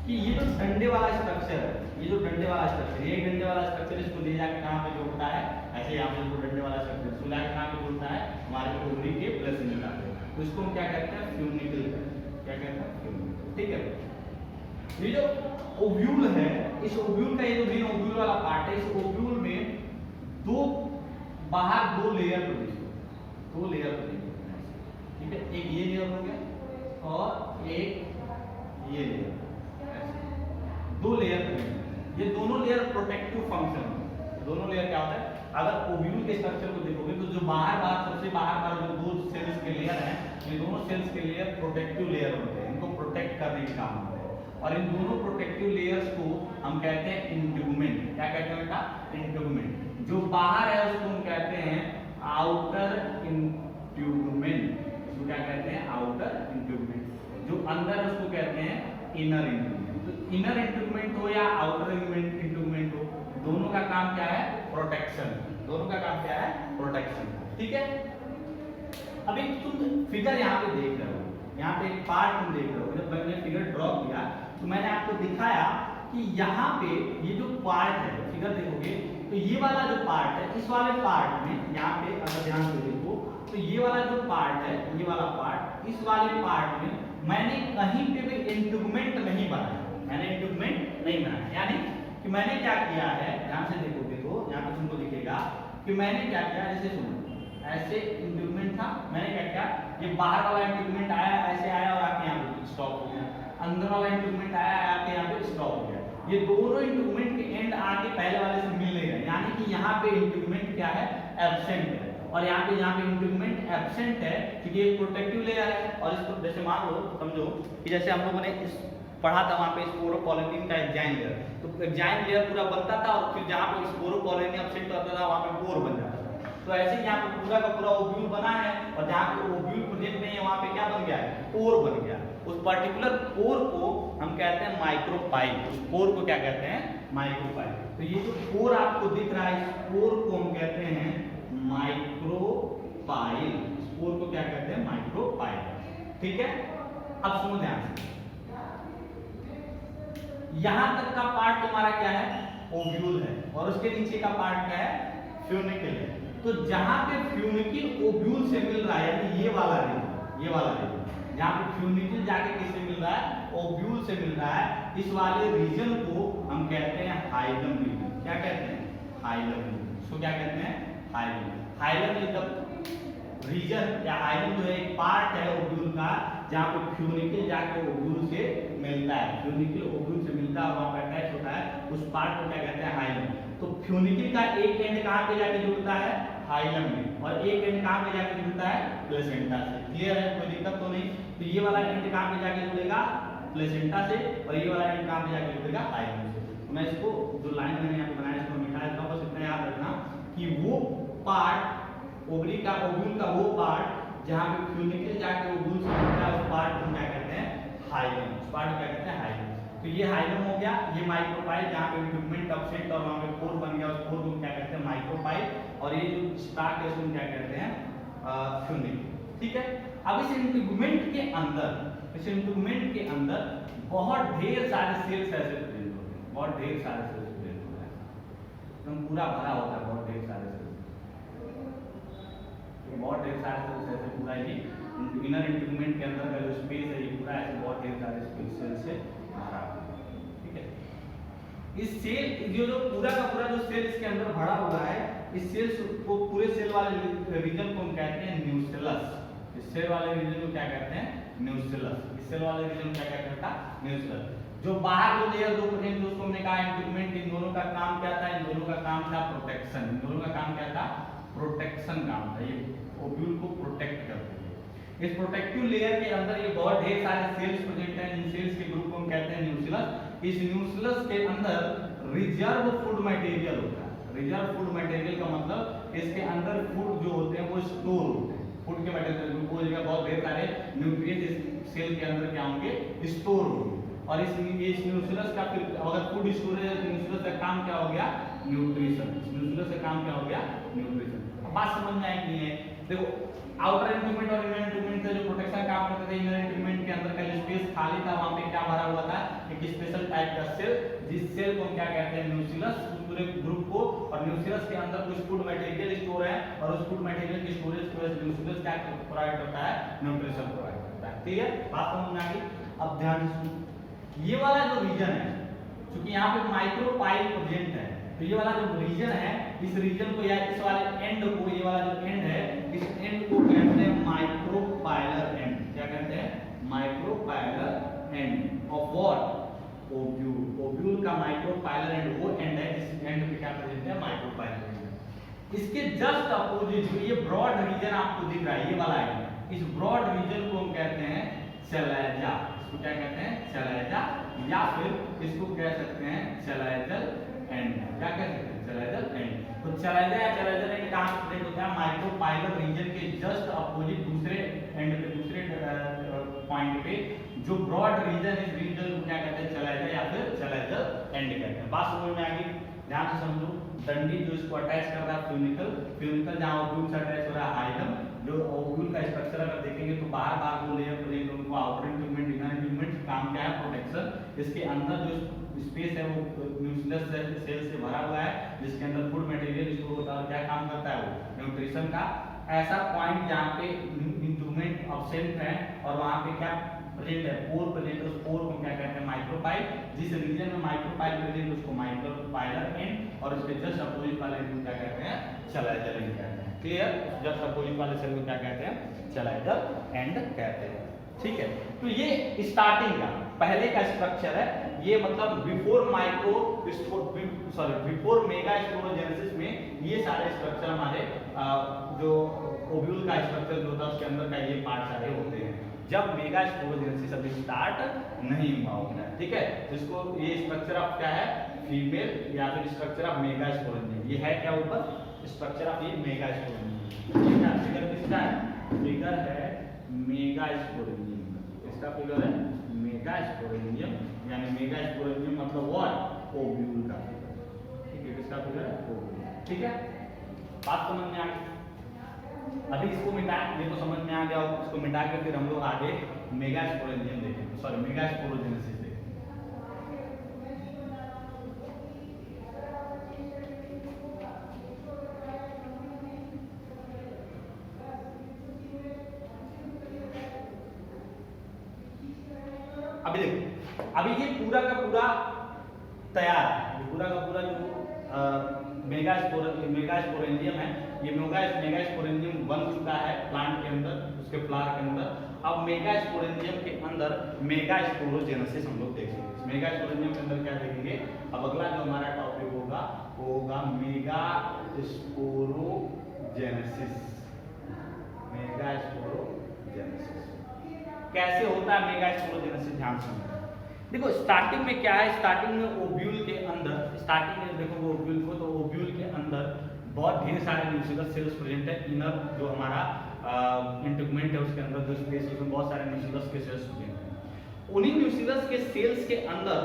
कि ये जो डंडे वाला स्ट्रक्चर है, ये जो डंडे वाला स्ट्रक्चर, ये डंडे वाला स्ट्रक्चर इसको ले जाके कहाँ पे जोड़ता है, ऐसे यहाँ पे इसको डंडे वाला स्ट्रक्चर इसको लाके कहाँ पे जोड़ता है, हमारे ओवरी के प्लेसेंटा पे। तो इसको हम क्या कहते हैं, फ्यूनिकल। क्या कहते हैं, फ्यूनिकल। ठीक है, ये जो ओव्यूल है, इस ओव्यूल का ये जो मेन ओव्यूल वाला पार्ट है, इस ओव्यूल में दो बाहर दो लेयर प्रोड्यूस, दो लेयर प्रोड्यूस। ठीक है, एक ये लेयर हो गया और एक ये लेयर, दो लेयर प्रोड्यूस। ये दोनों लेयर प्रोटेक्टिव फंक्शन है। दोनों लेयर क्या होता है, अगर ओव्यूल के स्ट्रक्चर को देखोगे तो जो बाहर सबसे बाहर जो दो सेल्स के लेयर हैं, ये दोनों सेल्स के लेयर प्रोटेक्टिव लेयर होते हैं, इनको प्रोटेक्ट करने के काम होते हैं। और इन दोनों प्रोटेक्टिव लेयर्स को हम कहते हैं इंट्यूगमेंट। क्या कहते हैं बेटा, इंट्यूगमेंट। जो बाहर है उसको हम कहते हैं आउटर इंट्यूगमेंट। इसको क्या कहते हैं, आउटर इंट्यूगमेंट। जो अंदर है उसको कहते हैं इनर इंट्यूगमेंट। तो इनर इंट्यूगमेंट हो या आउटर इंट्यूगमेंट हो, दोनों का काम क्या है, प्रोटेक्शन। दोनों का काम क्या है, प्रोटेक्शन। ठीक है, अभी तुम फिगर यहाँ पे देख रहे हो, यहाँ पे एक पार्ट तुम देख रहे हो। जब मैंने फिगर ड्रॉ किया तो मैंने आपको दिखाया कि यहाँ पे ये जो पार्ट है, फिगर देखोगे तो ये वाला जो पार्ट है, इस वाले पार्ट में यहाँ पे अगर ध्यान से देखो तो ये वाला जो पार्ट है, ये वाला पार्ट, इस वाले पार्ट में मैंने कहीं पे भी इंट्यूगमेंट नहीं बनाया। मैंने इंट्यूगमेंट नहीं बनाया, यानी कि मैंने क्या किया है, ध्यान से देखोगे तो यहाँ पे तुमको दिखेगा कि मैंने क्या किया, जैसे सुनो, ऐसे इंट्यूगमेंट था, मैंने क्या किया, ये बाहर वाला इंट्यूगमेंट आया, ऐसे आया और आके यहाँ पे स्टॉप हो गया। अंदर वाला इंट्यूगमेंट आया, आके यहाँ पे स्टॉप हो गया। ये दोनों इंट्यूगमेंट के एंड आके पहले वाले से मिल नहीं रहे, यानी कि यहाँ पे इंट्यूगमेंट क्या है, एब्सेंट है। और यहाँ पे इंट्यूगमेंट एब्सेंट है क्योंकि ये प्रोटेक्टिव लेयर है। और इसको जैसे मान लो, समझो कि जैसे हम लोगों ने इस पढ़ा था वहाँ पे स्पोरोपोलिन का एंजाइम लेयर, तो एंजाइम लेयर पूरा बनता था और फिर जहाँ पे स्पोरोपोलिन एब्सेंट होता था वहाँ पे पोर बन जाता था। तो ऐसे ही यहाँ पे पूरा का पूरा ओव्यूल बना है, और जहाँ पे ओव्यूल प्रेजेंट नहीं है वहाँ पे क्या बन गया है, पोर बन गया। उस पर्टिकुलर पोर को हम कहते हैं माइक्रोपाइल। उस पोर को क्या कहते हैं, माइक्रोपाइल। तो ये जो पोर आपको दिख रहा है, इस पोर को हम कहते हैं माइक्रोपाइल। इस पोर को क्या कहते हैं, माइक्रोपाइल। ठीक है, अब सुनो ध्यान से, यहां तक का पार्ट तुम्हारा क्या है, ओव्यूल है, और उसके नीचे का पार्ट क्या है, फ्यूनिकल है। तो जहां पे फ्यूनिकल ओव्यूल से मिल रहा है, यानी ये वाला रीजन, ये वाला रीजन जहां पे फ्यूनिकल जाके किससे मिल रहा है, ओव्यूल से मिल रहा है, इस वाले रीजन को हम कहते हैं हाइलम रीजन। क्या कहते हैं, हाइलम रीजन। इसको क्या कहते हैं, hilum. Hilum is the region या हाइलम जो है एक पार्ट है ओव्यूल का, जहां पे फ्यूनिकल जाके ओव्यूल से मिलता है, फ्यूनिकल ओव्यूल से मिलता है और वहां पे अटैच होता है, उस पार्ट को क्या कहते हैं, हाइलम। तो फ्यूनिकल का एक एंड कहां पे जाके जुड़ता है, हाइलम में, और एक एंड कहां पे जाके जुड़ता है, प्लेसेंटा से। क्लियर है, कोई दिक्कत तो नहीं। तो ये वाला एंड कहां पे जाके जुड़ेगा, प्लेसेंटा से, और ये वाला एंड कहां पे जाके जुड़ेगा, हाइलम से। तो मैं इसको जो लाइन मैंने यहाँ पे बनाया इसको मिटा देता हूं, बस इतना याद रखना कि वो पार्ट ओवरी का, ओव्यूल का वो पार्ट जहां पे फ्यूनिकल जाके ओव्यूल से मिलता है, उस पार्ट को क्या कहते हैं, हाइलम। उस पार्ट को क्या कहते हैं, हाइलम। तो ये हाइलम हो गया, ये माइक्रोपाइल जहां पे इंट्यूगमेंट एब्सेंट और वहां पे पोर बन गया, उस पोर को क्या कहते हैं, माइक्रोपाइल। और ये जो स्टार्ट है उसको क्या कहते हैं, फ्यूनिकल। ठीक है, अब इस इंट्यूगमेंट के अंदर, इस इंट्यूगमेंट के अंदर बहुत ढेर सारे सेल्स ऐसे प्रेजेंट होते हैं, बहुत ढेर सारे सेल्स प्रेजेंट होते हैं, एकदम पूरा भरा होता है, बहुत ढेर सारे सेल्स, बहुत ढेर सारे सेल्स ऐसे पूरा ही इनर इंट्यूगमेंट के अंदर का जो स्पेस है ये पूरा ऐसे बहुत ढेर सारे सेल से भरा हुआ है। ठीक है, इस सेल जो पूरा का पूरा जो सेल इसके अंदर भरा हुआ है, इस सेल्स को, पूरे सेल वाले रीजन को हम कहते हैं न्यूक्लियस। इस सेल वाले रीजन को क्या कहते हैं? न्यूक्लियस। इस सेल वाले रीजन को क्या कहते हैं? न्यूक्लियस। जो बाहर जो लेयर दो प्रोटीन दोस्तों हमने कहा इंटीग्रेट, इन दोनों का काम क्या था? इन दोनों का काम था प्रोटेक्शन। इन दोनों का काम क्या था? प्रोटेक्शन काम था। ये ओव्यूल को प्रोटेक्ट करते हैं। इस प्रोटेक्टिव लेयर के अंदर ये बहुत ढेर सारे सेल्स प्रेजेंट हैं। इन सेल्स के ग्रुप को हम कहते हैं न्यूक्लियस। इस न्यूक्लियस के अंदर रिजर्व फूड मटेरियल होता है। रिजर्व फूड मटेरियल का मतलब इसके अंदर फूड जो होते हैं वो स्टोर होते हैं। फूड के मटेरियल ग्लूकोज का बहुत ढेर सारे न्यूट्रिएंट्स इस सेल के अंदर क्या होंगे? स्टोर होंगे। और इस न्यूक्लियस का फिर अगर फूड स्टोरेज है तो न्यूक्लियस का काम क्या हो गया? न्यूट्रिशन। न्यूक्लियस का काम क्या हो गया? न्यूट्रिशन। बात समझ में आई कि नहीं है? देखो आउटर इंटीग्रेट और इनर इंटीग्रेट से जो प्रोटेक्शन काम करते थे, इनर इंटीग्रेट के अंदर का जो स्पेस खाली था वहां पे क्या भरा हुआ था? एक स्पेशल टाइप का सेल, जिस सेल को हम क्या कहते हैं? न्यूक्लियस। पूरे ग्रुप को, और न्यूक्लियस के अंदर कुछ फूड मटेरियल स्टोर है और उस फूड मटेरियल की स्टोरेज की वजह से न्यूक्लियस क्या प्रोवाइड करता है? न्यूट्रिशन प्रोवाइड करता है। क्लियर? बात समझ में आ गई? अब ध्यान से सुनो, ये वाला जो रीजन है, क्योंकि यहाँ पे माइक्रोपाइल प्रेजेंट है, तो ये वाला जो रीजन है, इस रीजन को या इस वाले एंड को, ये वाला जो एंड है, इस एंड को कहते हैं माइक्रोपाइलर एंड। क्या कहते हैं? Micropylar end of what? Ovule. Ovule का माइक्रोपाइलर एंड वो एंड है जिस एंड पे क्या प्रेजेंट है? Micropylar and. इसके जस्ट अपोजिट जो ये ब्रॉड रीजन आपको दिख रहा है, ये वाला है, इस ब्रॉड रीजन को हम कहते हैं चैलेंजा। इसको क्या कहते हैं? चैलेंजा, या फिर इसको कह सकते हैं चैलेंजल एंड। क्या कह सकते हैं? चैलेंजल एंड। तो चैलेंजा या चैलेंजल एंड कहां प्रेजेंट होता है? माइक्रोपाइलर रीजन के जस्ट अपोजिट दूसरे एंड पे, दूसरे पॉइंट पे जो ब्रॉड रीजन, इस रीजन को क्या कहते हैं? चैलेंजा या फिर चैलेंजल एंड कहते हैं। बात समझ में आ गई? ध्यान से समझो। डंडी जो इसको अटैच कर रहा है फ्यूनिकल, फ्यूनिकल जहां ओव्यूल से अटैच हो रहा है हाइलम। जो ओव्यूल का स्ट्रक्चर अगर देखेंगे तो बाहर बाहर जो लेयर प्रेजेंट उनको आउटर इंटीग्रेट, इनर इंटीग्रेट काम क्या है? प्रोटेक्शन। इसके अंदर जो स्पेस है वो न्यूक्लियस सेल से भरा हुआ है, जिसके अंदर फूड मटेरियल स्टोर होता है और क्या काम करता है? वो न्यूट्रिशन का। ऐसा पॉइंट जहां पे इंटीग्रेट अब्सेंट है और वहां पे क्या प्रेजेंट है? पोर प्रेजेंट है। उस पोर को क्या कहते हैं? माइक्रोपाइल। जिस रीजन में माइक्रोपाइल प्रेजेंट उसको माइक्रोपाइलर एंड, और उसके जस्ट अपोजिट वाले को क्या कहते हैं? चैलेंजल एंड कहते हैं। क्लियर? जस्ट अपोजिट वाले सेल को क्या कहते हैं? चैलेंजल एंड कहते हैं। ठीक है, तो ये स्टार्टिंग का पहले का स्ट्रक्चर है। ये मतलब बिफोर बिफोर मेगा स्पोरोजेनेसिस में ये सारे स्ट्रक्चर हमारे जो ओव्यूल का स्ट्रक्चर जो होता है उसके अंदर का ये पार्ट सारे होते हैं, जब मेगा स्पोरोजेनेसिस अभी स्टार्ट नहीं हुआ होता है। ठीक है, इसको ये स्ट्रक्चर ऑफ क्या है? फीमेल या फिर स्ट्रक्चर ऑफ मेगा स्पोरोजेनियम। ये है क्या ऊपर? स्ट्रक्चर ऑफ ये मेगा स्पोरोजेनियम। क्या फिगर किसका है? फिगर है मेगा स्पोरोजेनियम। इसका फिगर है मेगा स्पोरोजेनियम, यानी मेगा स्पोरोजेनियम मतलब व्हाट? ओव्यूल का फिगर। ठीक है, किसका फिगर है? ओव्यूल। ठीक है, बात समझ में आ गई? अभी इसको मिटा, ये तो समझ में आ गया होगा। इसको मिटा के फिर हम लोग आगे मेगा स्पोरोजेनियम देखेंगे, सॉरी मेगा स्पोरोजेनेसिस देखेंगे। अभी देखो, अभी ये पूरा का पूरा तैयार है। ये पूरा का पूरा जो मेगा स्पोरेंजियम है, ये मेगा स्पोरेंजियम बन चुका है प्लांट के अंदर, उसके फ्लावर के अंदर। अब मेगा स्पोरेंजियम के अंदर मेगा स्पोरोजेनेसिस हम लोग देखेंगे। मेगा स्पोरेंजियम के अंदर क्या देखेंगे? अब अगला जो हमारा टॉपिक होगा वो होगा मेगा स्पोरोजेनेसिस। मेगा स्पोरोजेनेसिस कैसे होता है? मेगा स्पोरोजेनेसिस ध्यान से देखो। स्टार्टिंग में क्या है? स्टार्टिंग में ओव्यूल के अंदर, स्टार्टिंग में देखो ओव्यूल को, तो ओव्यूल के अंदर बहुत ढेर सारे न्यूक्लियस सेल्स प्रेजेंट है। इनर जो हमारा इंटीग्रेट है उसके अंदर जो स्पेस है उसमें बहुत सारे न्यूक्लियस के सेल्स प्रेजेंट है। उन्हीं न्यूक्लियस के सेल्स के अंदर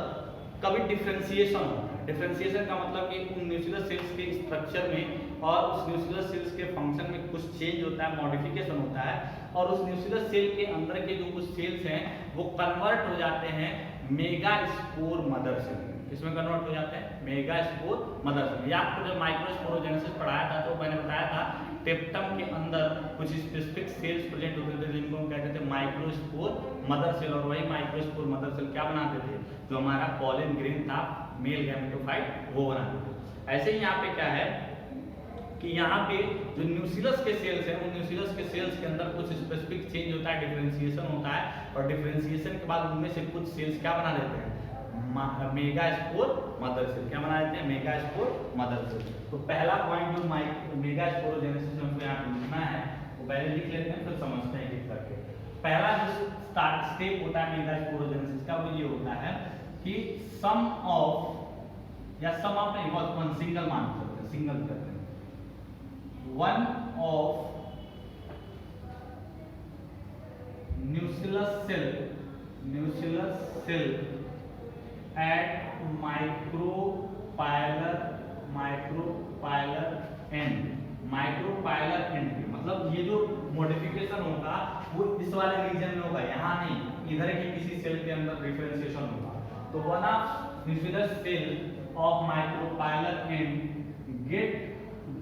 कभी डिफरेंशिएशन होता है। डिफरेंशिएशन का मतलब कि उन न्यूक्लियस सेल्स के स्ट्रक्चर में और उस न्यूक्लियस सेल्स के फंक्शन में कुछ चेंज होता है, मॉडिफिकेशन होता है, और उस न्यूक्लियस सेल के अंदर के जो कुछ सेल्स हैं वो कन्वर्ट हो जाते हैं मेगा स्पोर मदर सेल। इसमें कन्वर्ट हो जाते हैं मेगा स्पोर मदर सेल। या आपको जब माइक्रोस्पोरोजेनेसिस पढ़ाया था तो मैंने बताया था टेप्टम के अंदर कुछ स्पेसिफिक सेल्स प्रेजेंट होते थे जिनको हम कहते थे माइक्रोस्पोर मदर सेल, और वही माइक्रोस्पोर मदर सेल क्या बनाते थे? जो हमारा पॉलन ग्रेन था मेल गैमेटोफाइट वो बनाते थे। ऐसे ही यहाँ पे क्या है? कि यहाँ पे जो न्यूक्लियस के सेल्स हैं, उन न्यूक्लियस के सेल्स के अंदर कुछ स्पेसिफिक चेंज होता है, डिफरेंशिएशन होता है, और डिफरेंशिएशन के बाद उनमें से कुछ सेल्स क्या बना देते हैं, मेगास्पोर मदर सेल। क्या बना देते हैं, मेगास्पोर मदर सेल। तो पहला पॉइंट जो मेगास्पोरोजेनेसिस हमको यहाँ पे लिखना है वो पहले लिख लेते हैं, फिर समझते हैं एक करके। पहला जो स्टार्ट स्टेप होता है मेगास्पोरोजेनेसिस का, वो ये होता है कि सम ऑफ, या सम ऑफ नहीं, बहुत सिंगल मान सकते हैं, सिंगल करते हैं, one of nucleus cell at micropylar end, micropylar end मतलब ये जो मॉडिफिकेशन होगा वो इस वाले रीजन में होगा, यहाँ नहीं, इधर के किसी सेल के अंदर डिफरेंशिएशन होगा। तो one of nucleus cell of micropylar end get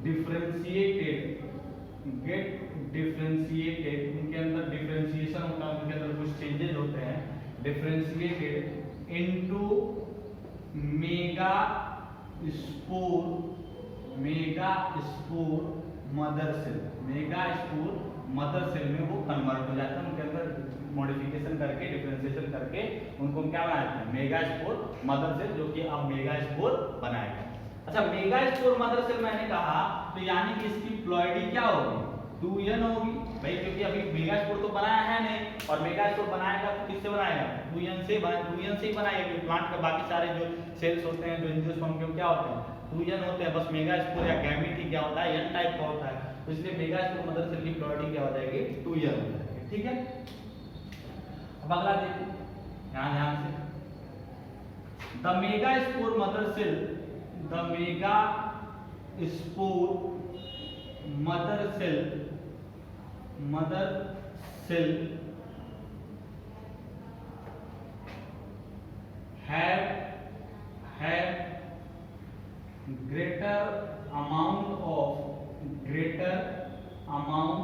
differentiated, उनके अंदर डिफरेंशिएशन होता है, उनके अंदर कुछ चेंजेस होते हैं, differentiated into megaspore mother cell में वो कन्वर्ट हो जाता है, उनके अंदर मॉडिफिकेशन करके, डिफरेंशिएशन करके उनको क्या बनाते हैं, मेगास्पोर मदर सेल, जो कि अब मेगास्पोर बनाएगा। अच्छा, मेगास्पोर मदर सेल मैंने कहा तो यानी कि इसकी प्लॉइडी क्या होगी, 2n होगी भाई, क्योंकि अभी मेगास्पोर तो बनाया है नहीं, और मेगास्पोर बनाएगा तो किससे बनाएगा, 2n से ही बनाएगा। प्लांट के बाकी सारे जो सेल्स होते हैं, जो एंजियोस्पर्म के, क्या होते हैं, 2n होते हैं, बस मेगास्पोर या गैमीट ही क्या होता है, n टाइप का होता है, तो इसलिए मेगास्पोर मदर सेल की प्लॉइडी क्या हो जाएगी, 2n हो जाएगी। ठीक है, अब अगला देखो ध्यान से, the megaspore mother cell have greater amount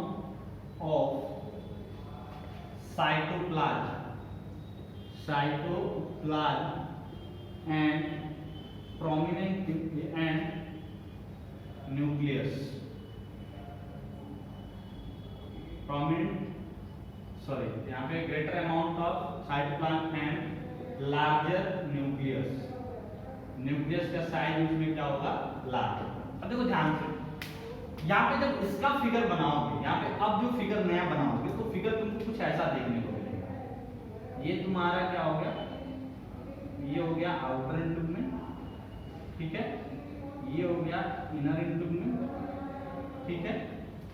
of cytoplasm and prominent nucleus, यहाँ पे greater amount of cytoplasm and larger nucleus का साइज उसमें क्या होगा, लार्ज। अब देखो ध्यान से, यहाँ पे जब इसका फिगर बनाओगे, यहाँ पे अब जो फिगर नया बनाओगे तो फिगर तुमको कुछ ऐसा देखने को मिलेगा। ये तुम्हारा क्या हो गया, ये हो गया आउटर इंटुगमेंट, ठीक है, ये हो गया इनर इंटुगमेंट, ठीक है,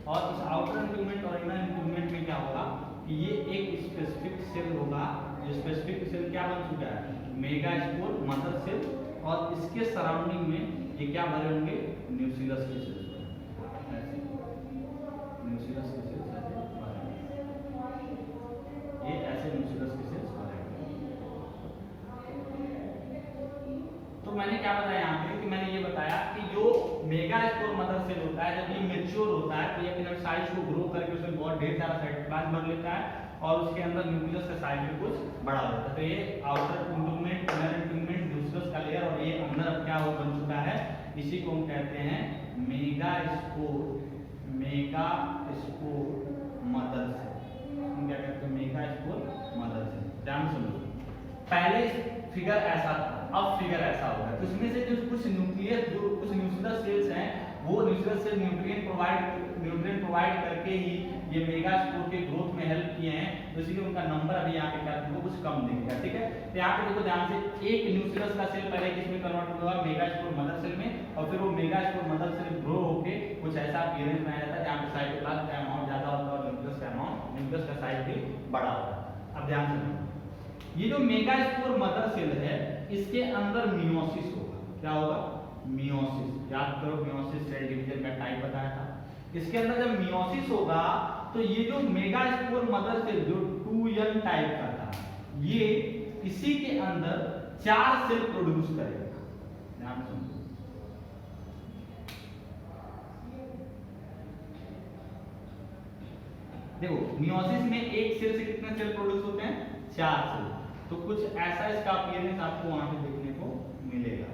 और इस आउटर इंटुगमेंट और इनर इंटुगमेंट में क्या होगा कि ये एक स्पेसिफिक सेल होगा, जो स्पेसिफिक सेल क्या बन चुका है, मेगास्पोर मदर सेल, और इसके सराउंडिंग में ये क्या भरे होंगे, न्यूक्लियस के सेल्स, न्यूक्लियस के सेल्स ऐसे भरे, ये ऐसे न्यूक्लियस के सेल्स भरे। तो मैंने क्या बताया यहाँ पे, कि मैंने ये बताया कि जो मेगास्पोर मदर सेल होता है, जब ये मैच्योर होता है तो ये अपने साइज को ग्रो करके उसमें बहुत ढेर सारा साइटोप्लाज्म भर लेता है, और उसके अंदर न्यूक्लियस का साइज भी कुछ बड़ा होता है। तो ये आउटर इंटुगमेंट, इनर इंटुगमेंट, न्यूक्लियस का लेयर, और ये अंदर अब क्या हो बन चुका है, इसी को हम कहते हैं मेगास्पोर मदर सेल। हम क्या कहते हैं, मेगास्पोर मदर सेल। ध्यान सुनो, पहले फिगर ऐसा था, अब फिगर ऐसा होगा। तो इसमें से जो कुछ न्यूक्लियस सेल्स हैं, वो न्यूक्लियस सेल न्यूट्रिएंट प्रोवाइड करके ही ये मेगास्पोर के ग्रोथ में हेल्प किए हैं, तो इसीलिए उनका नंबर अभी यहाँ पे क्या है, कुछ कम दिखेगा। ठीक है, तो यहाँ पे देखो ध्यान से, एक न्यूक्लियस का सेल पहले किसमें कन्वर्ट होगा, मेगास्पोर मदर सेल में, और फिर वो मेगास्पोर मदर सेल ग्रो होके कुछ ऐसा अपीयरेंस में आ जाता है जहाँ पे साइटोप्लाज्म का अमाउंट ज्यादा होता है और न्यूक्लियस का साइज भी बड़ा होता है। अब ध्यान से, ये जो मेगास्पोर मदर सेल है, इसके अंदर मियोसिस होगा। क्या होगा, मियोसिस। याद करो, मियोसिस सेल डिवीजन का टाइप बताया था। इसके अंदर जब मियोसिस होगा तो ये जो मेगास्पोर मदर सेल जो 2n टाइप का था, ये इसी के अंदर 4 सेल प्रोड्यूस करेगा। ध्यान सुनो, देखो मियोसिस में एक सेल से कितने सेल प्रोड्यूस होते हैं, 4 सेल। तो कुछ ऐसा इसका अपीयरेंस आपको वहां पे देखने को मिलेगा।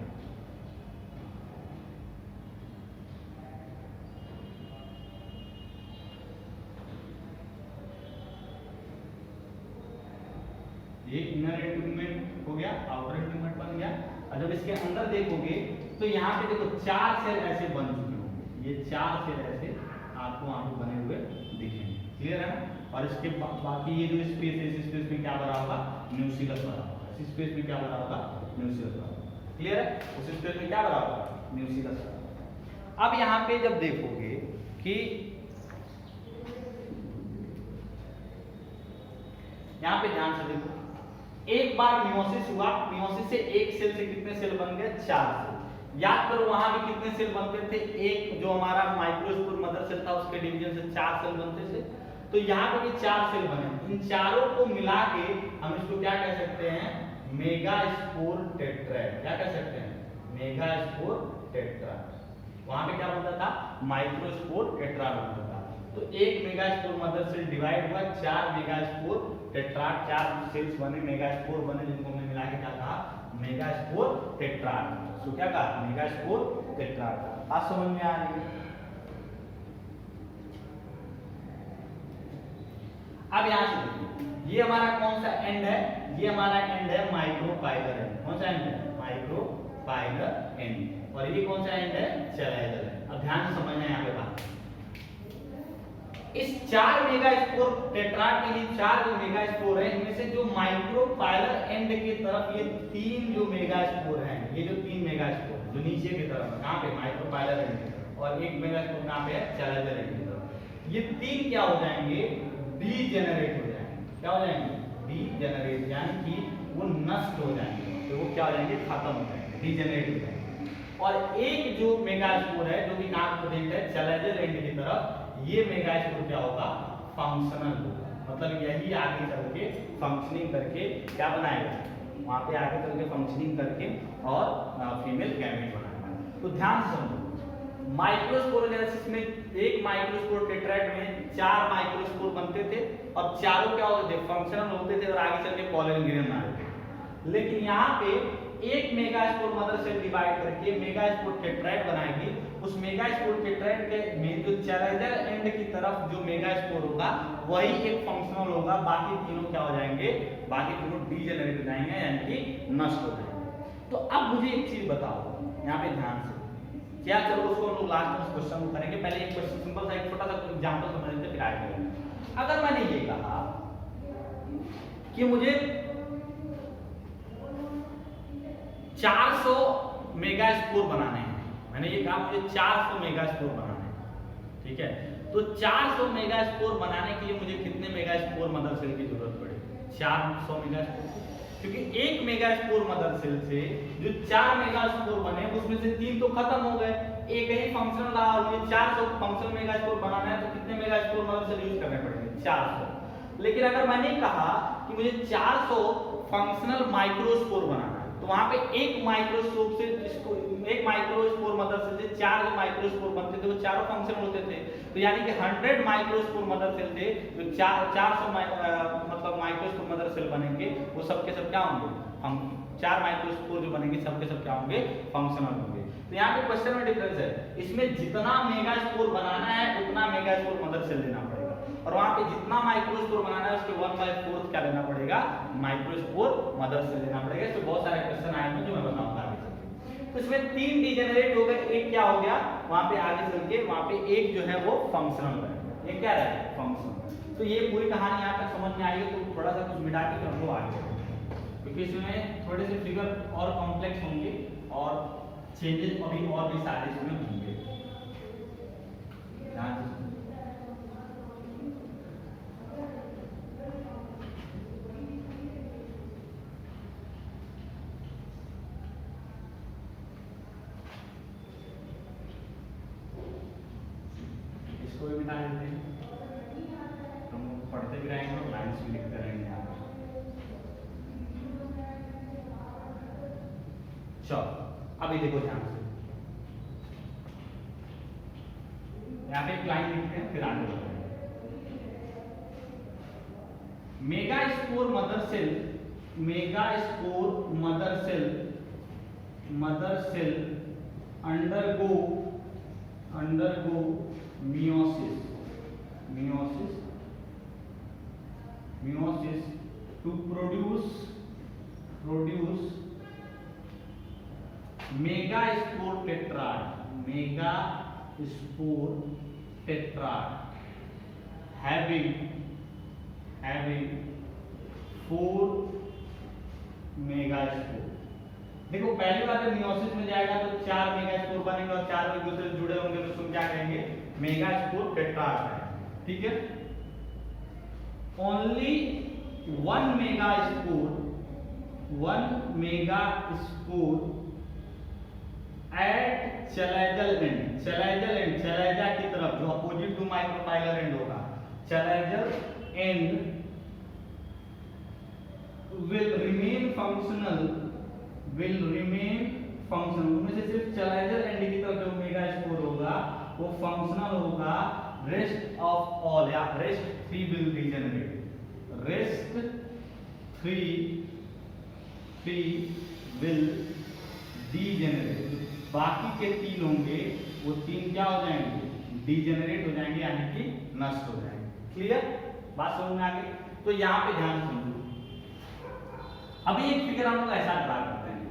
ये इनर इंटीग्यूमेंट हो गया, आउटर इंटीग्यूमेंट बन गया। और जब इसके अंदर देखोगे तो यहाँ पे देखो 4 सेल ऐसे बन चुके होंगे, ये 4 सेल ऐसे आपको वहाँ पे बने हुए दिखेंगे, क्लियर है ना। और इसके बाकी ये जो स्पेस है, इस स्पेस में क्या भरा होगा, न्यूक्लियस भरा होगा, इस स्पेस में क्या भरा होगा, न्यूक्लियस भरा होगा, क्लियर है। उस स्पेस में क्या भरा होगा, न्यूक्लियस। अब यहाँ पे जब देखोगे कि यहाँ पे ध्यान से देखो, एक बार मियोसिस हुआ, मियोसिस से एक सेल से कितने सेल बन गए, 4 सेल। याद करो वहां भी कितने सेल बनते थे, एक जो हमारा माइक्रोस्पोर मदर सेल था उसके डिवीजन से 4 सेल बनते थे। तो यहाँ पे भी 4 सेल बने, इन चारों को मिला के हम इसको क्या कह सकते हैं, मेगास्पोर टेट्राड। क्या कह सकते हैं, मेगास्पोर टेट्राड। वहां पे क्या बनता था, माइक्रोस्पोर टेट्राड बनता था। तो एक मेगास्पोर मदर सेल डिवाइड हुआ, 4 मेगास्पोर टेट्राड, 4 सेल्स बने, मेगास्पोर बने, जिनको हमने मिला के क्या कहा, मेगास्पोर टेट्राड। सो क्या कहा, मेगास्पोर टेट्राड। आज समझ में आ रही है। अब यहां से देखिए, ये हमारा कौन सा एंड है, ये हमारा एंड है माइक्रोपाइलर एंड। कौन सा एंड है, माइक्रोपाइलर एंड। और ये कौन सा एंड है, चैलेंजर एंड। अब ध्यान से समझना है यहाँ पे बात, इस 4 मेगास्पोर टेट्राड के लिए 4 जो मेगास्पोर है, इनमें से जो माइक्रोपाइलर एंड की तरफ ये 3 जो मेगास्पोर हैं, ये जो 3 मेगास्पोर जो नीचे की तरफ है, कहां पे, माइक्रोपाइलर एंड की तरफ, और एक मेगास्पोर कहां पे है, चैलेंजर एंड की तरफ। ये 3 क्या हो जाएंगे, डीजेनरेट हो जाएंगे। क्या हो जाएंगे, डीजेनरेट, यानी कि वो नष्ट हो जाएंगे, तो वो क्या हो जाएंगे, खत्म हो जाएंगे, डीजेनरेट हो जाएंगे। और एक जो मेगास्पोर है जो कि नाम प्रेजेंट है चैलेंजर एंड की तरफ, ये मेगास्पोर क्या होगा, फंक्शनल होगा। मतलब यही आगे चल के फंक्शनिंग करके क्या बनाएगा, वहां पे आगे चल के फंक्शनिंग करके और फीमेल गैमेट बनाएगा। तो ध्यान से समझो, माइक्रोस्पोरोजेनेसिस में एक माइक्रोस्पोर टेट्राड में 4 माइक्रोस्पोर बनते थे, और चारों क्या होते थे, फंक्शनल होते थे, और आगे चल के पॉलन ग्रेन बनाते थे। लेकिन यहाँ पे एक मेगास्पोर मदर सेल डिवाइड करके मेगास्पोर टेट्राड बनाएगी। उस मेगास्पोर टेट्राड के में जो चैलेंजर एंड की तरफ जो मेगास्पोर होगा वही एक फंक्शनल होगा, बाकी तीनों क्या हो जाएंगे, बाकी तीनों डीजेनरेट हो जाएंगे, यानी कि नष्ट हो जाएंगे। तो अब मुझे एक चीज बताओ यहाँ पे ध्यान से, क्या चलो उसको हम लोग लास्ट में क्वेश्चन को करेंगे, पहले एक क्वेश्चन सिंपल सा एक छोटा सा एग्जांपल समझ लेते फिर आगे करेंगे। अगर मैंने ये कहा कि मुझे 400 मेगास्पोर बनाने हैं, मैंने ये कहा मुझे 400 मेगास्पोर बनाने हैं, ठीक है। तो 400 मेगास्पोर बनाने के लिए मुझे कितने मेगास्पोर मदर सेल की जरूरत पड़ेगी, 400 मेगास्पोर, क्योंकि एक मेगास्पोर मदर सेल से जो 4 मेगास्पोर बने उसमें से 3 तो खत्म हो गए, एक ही फंक्शनल रहा, और ये 400 फंक्शनल मेगास्पोर बनाना है तो कितने मेगास्पोर मदर सेल यूज करने पड़ेंगे, 400। लेकिन अगर मैंने कहा कि मुझे 400 फंक्शनल माइक्रोस्पोर बनाना है, तो वहां पे एक माइक्रोस्कोप से एक माइक्रोस्पोर मदर सेल से 4 जो माइक्रोस्पोर बनते थे वो चारों फंक्शनल होते थे। तो यानी कि 100 माइक्रोस्पोर मदर सेल थे, जो 400 मतलब माइक्रोस्पोर मदर सेल बनेंगे, वो सब के सब क्या होंगे, हम 4 माइक्रोस्पोर जो बनेंगे सब के सब क्या होंगे, फंक्शनल होंगे। तो यहाँ पे क्वेश्चन में डिफरेंस है, इसमें जितना मेगास्पोर बनाना है उतना मेगास्पोर मदर सेल लेना पड़ेगा, और वहां पे जितना माइक्रोस्पोर बनाना है उसके 1/4 क्या लेना पड़ेगा, माइक्रोस्पोर मदर सेल लेना पड़ेगा। तो बहुत सारे क्वेश्चन आए हैं जो मैं बताऊंगा आगे चल के। तो इसमें 3 डीजेनरेट हो गए, एक क्या हो गया, वहां पे आगे चल के वहां पे एक जो है वो फंक्शनल रहेगा, एक क्या रहेगा, फंक्शनल। तो ये पूरी कहानी यहाँ तक समझ में आई है, तो थोड़ा सा कुछ मिटा के हम लोग आगे चलेंगे, क्योंकि इसमें थोड़े से फिगर और कॉम्प्लेक्स होंगे और चेंजेस अभी और भी सारे इसमें होंगे। ध्यान से इसको भी मिटा देते हैं, हम पढ़ते भी रहेंगे और लाइन्स भी लिखते रहेंगे यहाँ पे। चलो अभी देखो ध्यान से, यहाँ पे एक लाइन लिखते हैं फिर आगे बढ़ते हैं। Megaspore mother cell, megaspore mother cell undergo meiosis to produce megaspore tetrad, megaspore tetrad having 4 megaspore. देखो पहली बार जब मियोसिस में जाएगा तो 4 मेगा स्पोर बनेंगे और 4 एक दूसरे से जुड़े होंगे तो उसको क्या कहेंगे, मेगा स्पोर टेट्राड है। ठीक है, only 1 megaspore at chalazal end, chalaza की तरफ जो अपोजिट टू माइक्रोपाइलर एंड होगा, chalazal end will remain functional, उनमें से सिर्फ चैलेजल एंड की तरफ जो मेगा स्पोर होगा वो फंक्शनल होगा, रेस्ट ऑफ ऑल या rest 3 will degenerate, rest 3 will degenerate, बाकी के 3 होंगे वो 3 क्या हो जाएंगे, डीजेनरेट हो जाएंगे यानी कि नष्ट हो जाएंगे। क्लियर, बात समझ में आ गई? तो यहाँ पे ध्यान समझो, अभी एक फिगर हम लोग ऐसा ड्रा करते हैं,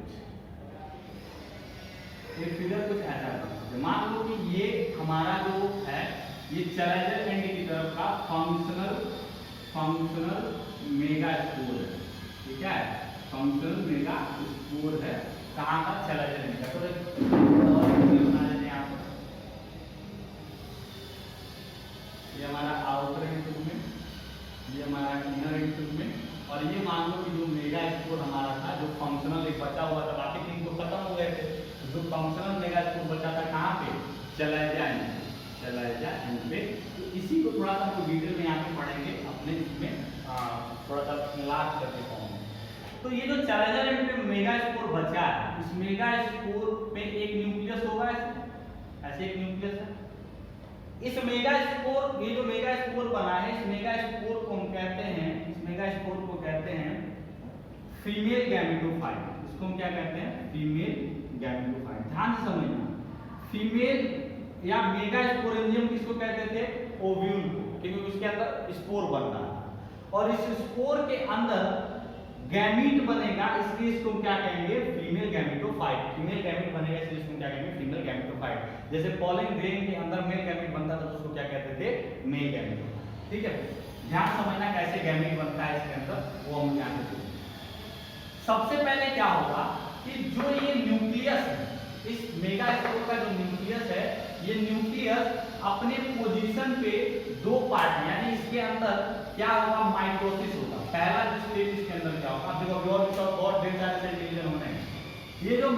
एक फिगर कुछ ऐसा करते हैं। मान लो कि ये हमारा जो है ये चैलेजर एंड की तरफ का फंक्शनल मेगा स्पोर है, ठीक है, फंक्शनल मेगा स्पोर है, कहाँ का, चैलेजर एंड का। तो बना लेते हैं यहाँ पर, ये हमारा आउटर इंस्ट्रूमेंट, ये हमारा इनर इंस्ट्रूमेंट, और ये मान लो कि जो मेगा स्पोर हमारा था, जो फंक्शनल एक बचा हुआ था, बाकी 3 तो खत्म हो गए थे, तो जो फंक्शनल मेगा स्पोर बचा था कहाँ पे, चैलेजा एंड पे। तो इसी को थोड़ा सा डिटेल में यहाँ पे पढ़ेंगे अपने इसमें, थोड़ा सा लास्ट करके पढ़ेंगे। तो ये जो चैलेजा एंड पे मेगा स्पोर बचा है, इस मेगा स्पोर पे एक न्यूक्लियस होगा, ऐसे एक न्यूक्लियस है। इस मेगा स्पोर, ये जो मेगा स्पोर बना है, इस मेगा स्पोर को हम कहते हैं, इस मेगा स्पोर को कहते हैं फीमेल गैमेटोफाइट। इसको हम क्या कहते हैं, फीमेल गैमेटोफाइट। ध्यान से समझना, फीमेल या मेगा स्पोरेंजियम किसको कहते थे, ओव्यूल को, क्योंकि उसके अंदर स्पोर बन रहा है और इस स्पोर के अंदर गैमीट बनेगा, इसलिए इसको क्या कहेंगे, फीमेल गैमेटोफाइट। फीमेल गैमीट बनेगा इसलिए इसको क्या कहेंगे, फीमेल गैमेटोफाइट। जैसे पॉलन ग्रेन के अंदर मेल गैमीट बनता था तो उसको क्या कहते थे, मेल गैमेटोफाइट। ठीक है, ध्यान समझना कैसे गैमीट बनता है इसके अंदर, वो हम ध्यान देते हैं। सबसे पहले क्या होगा कि जो ये न्यूक्लियस है, इस मेगा स्पोर का जो न्यूक्लियस है, ये न्यूक्लियस अपने पोजीशन पे 2 पार्ट, यानी इसके अंदर क्या होगा, माइटोसिस होगा। पहला जो स्टेज इसके अंदर क्या होगा, देखो बहुत ढेर सारे सेल डिवीजन होने हैं। ये जो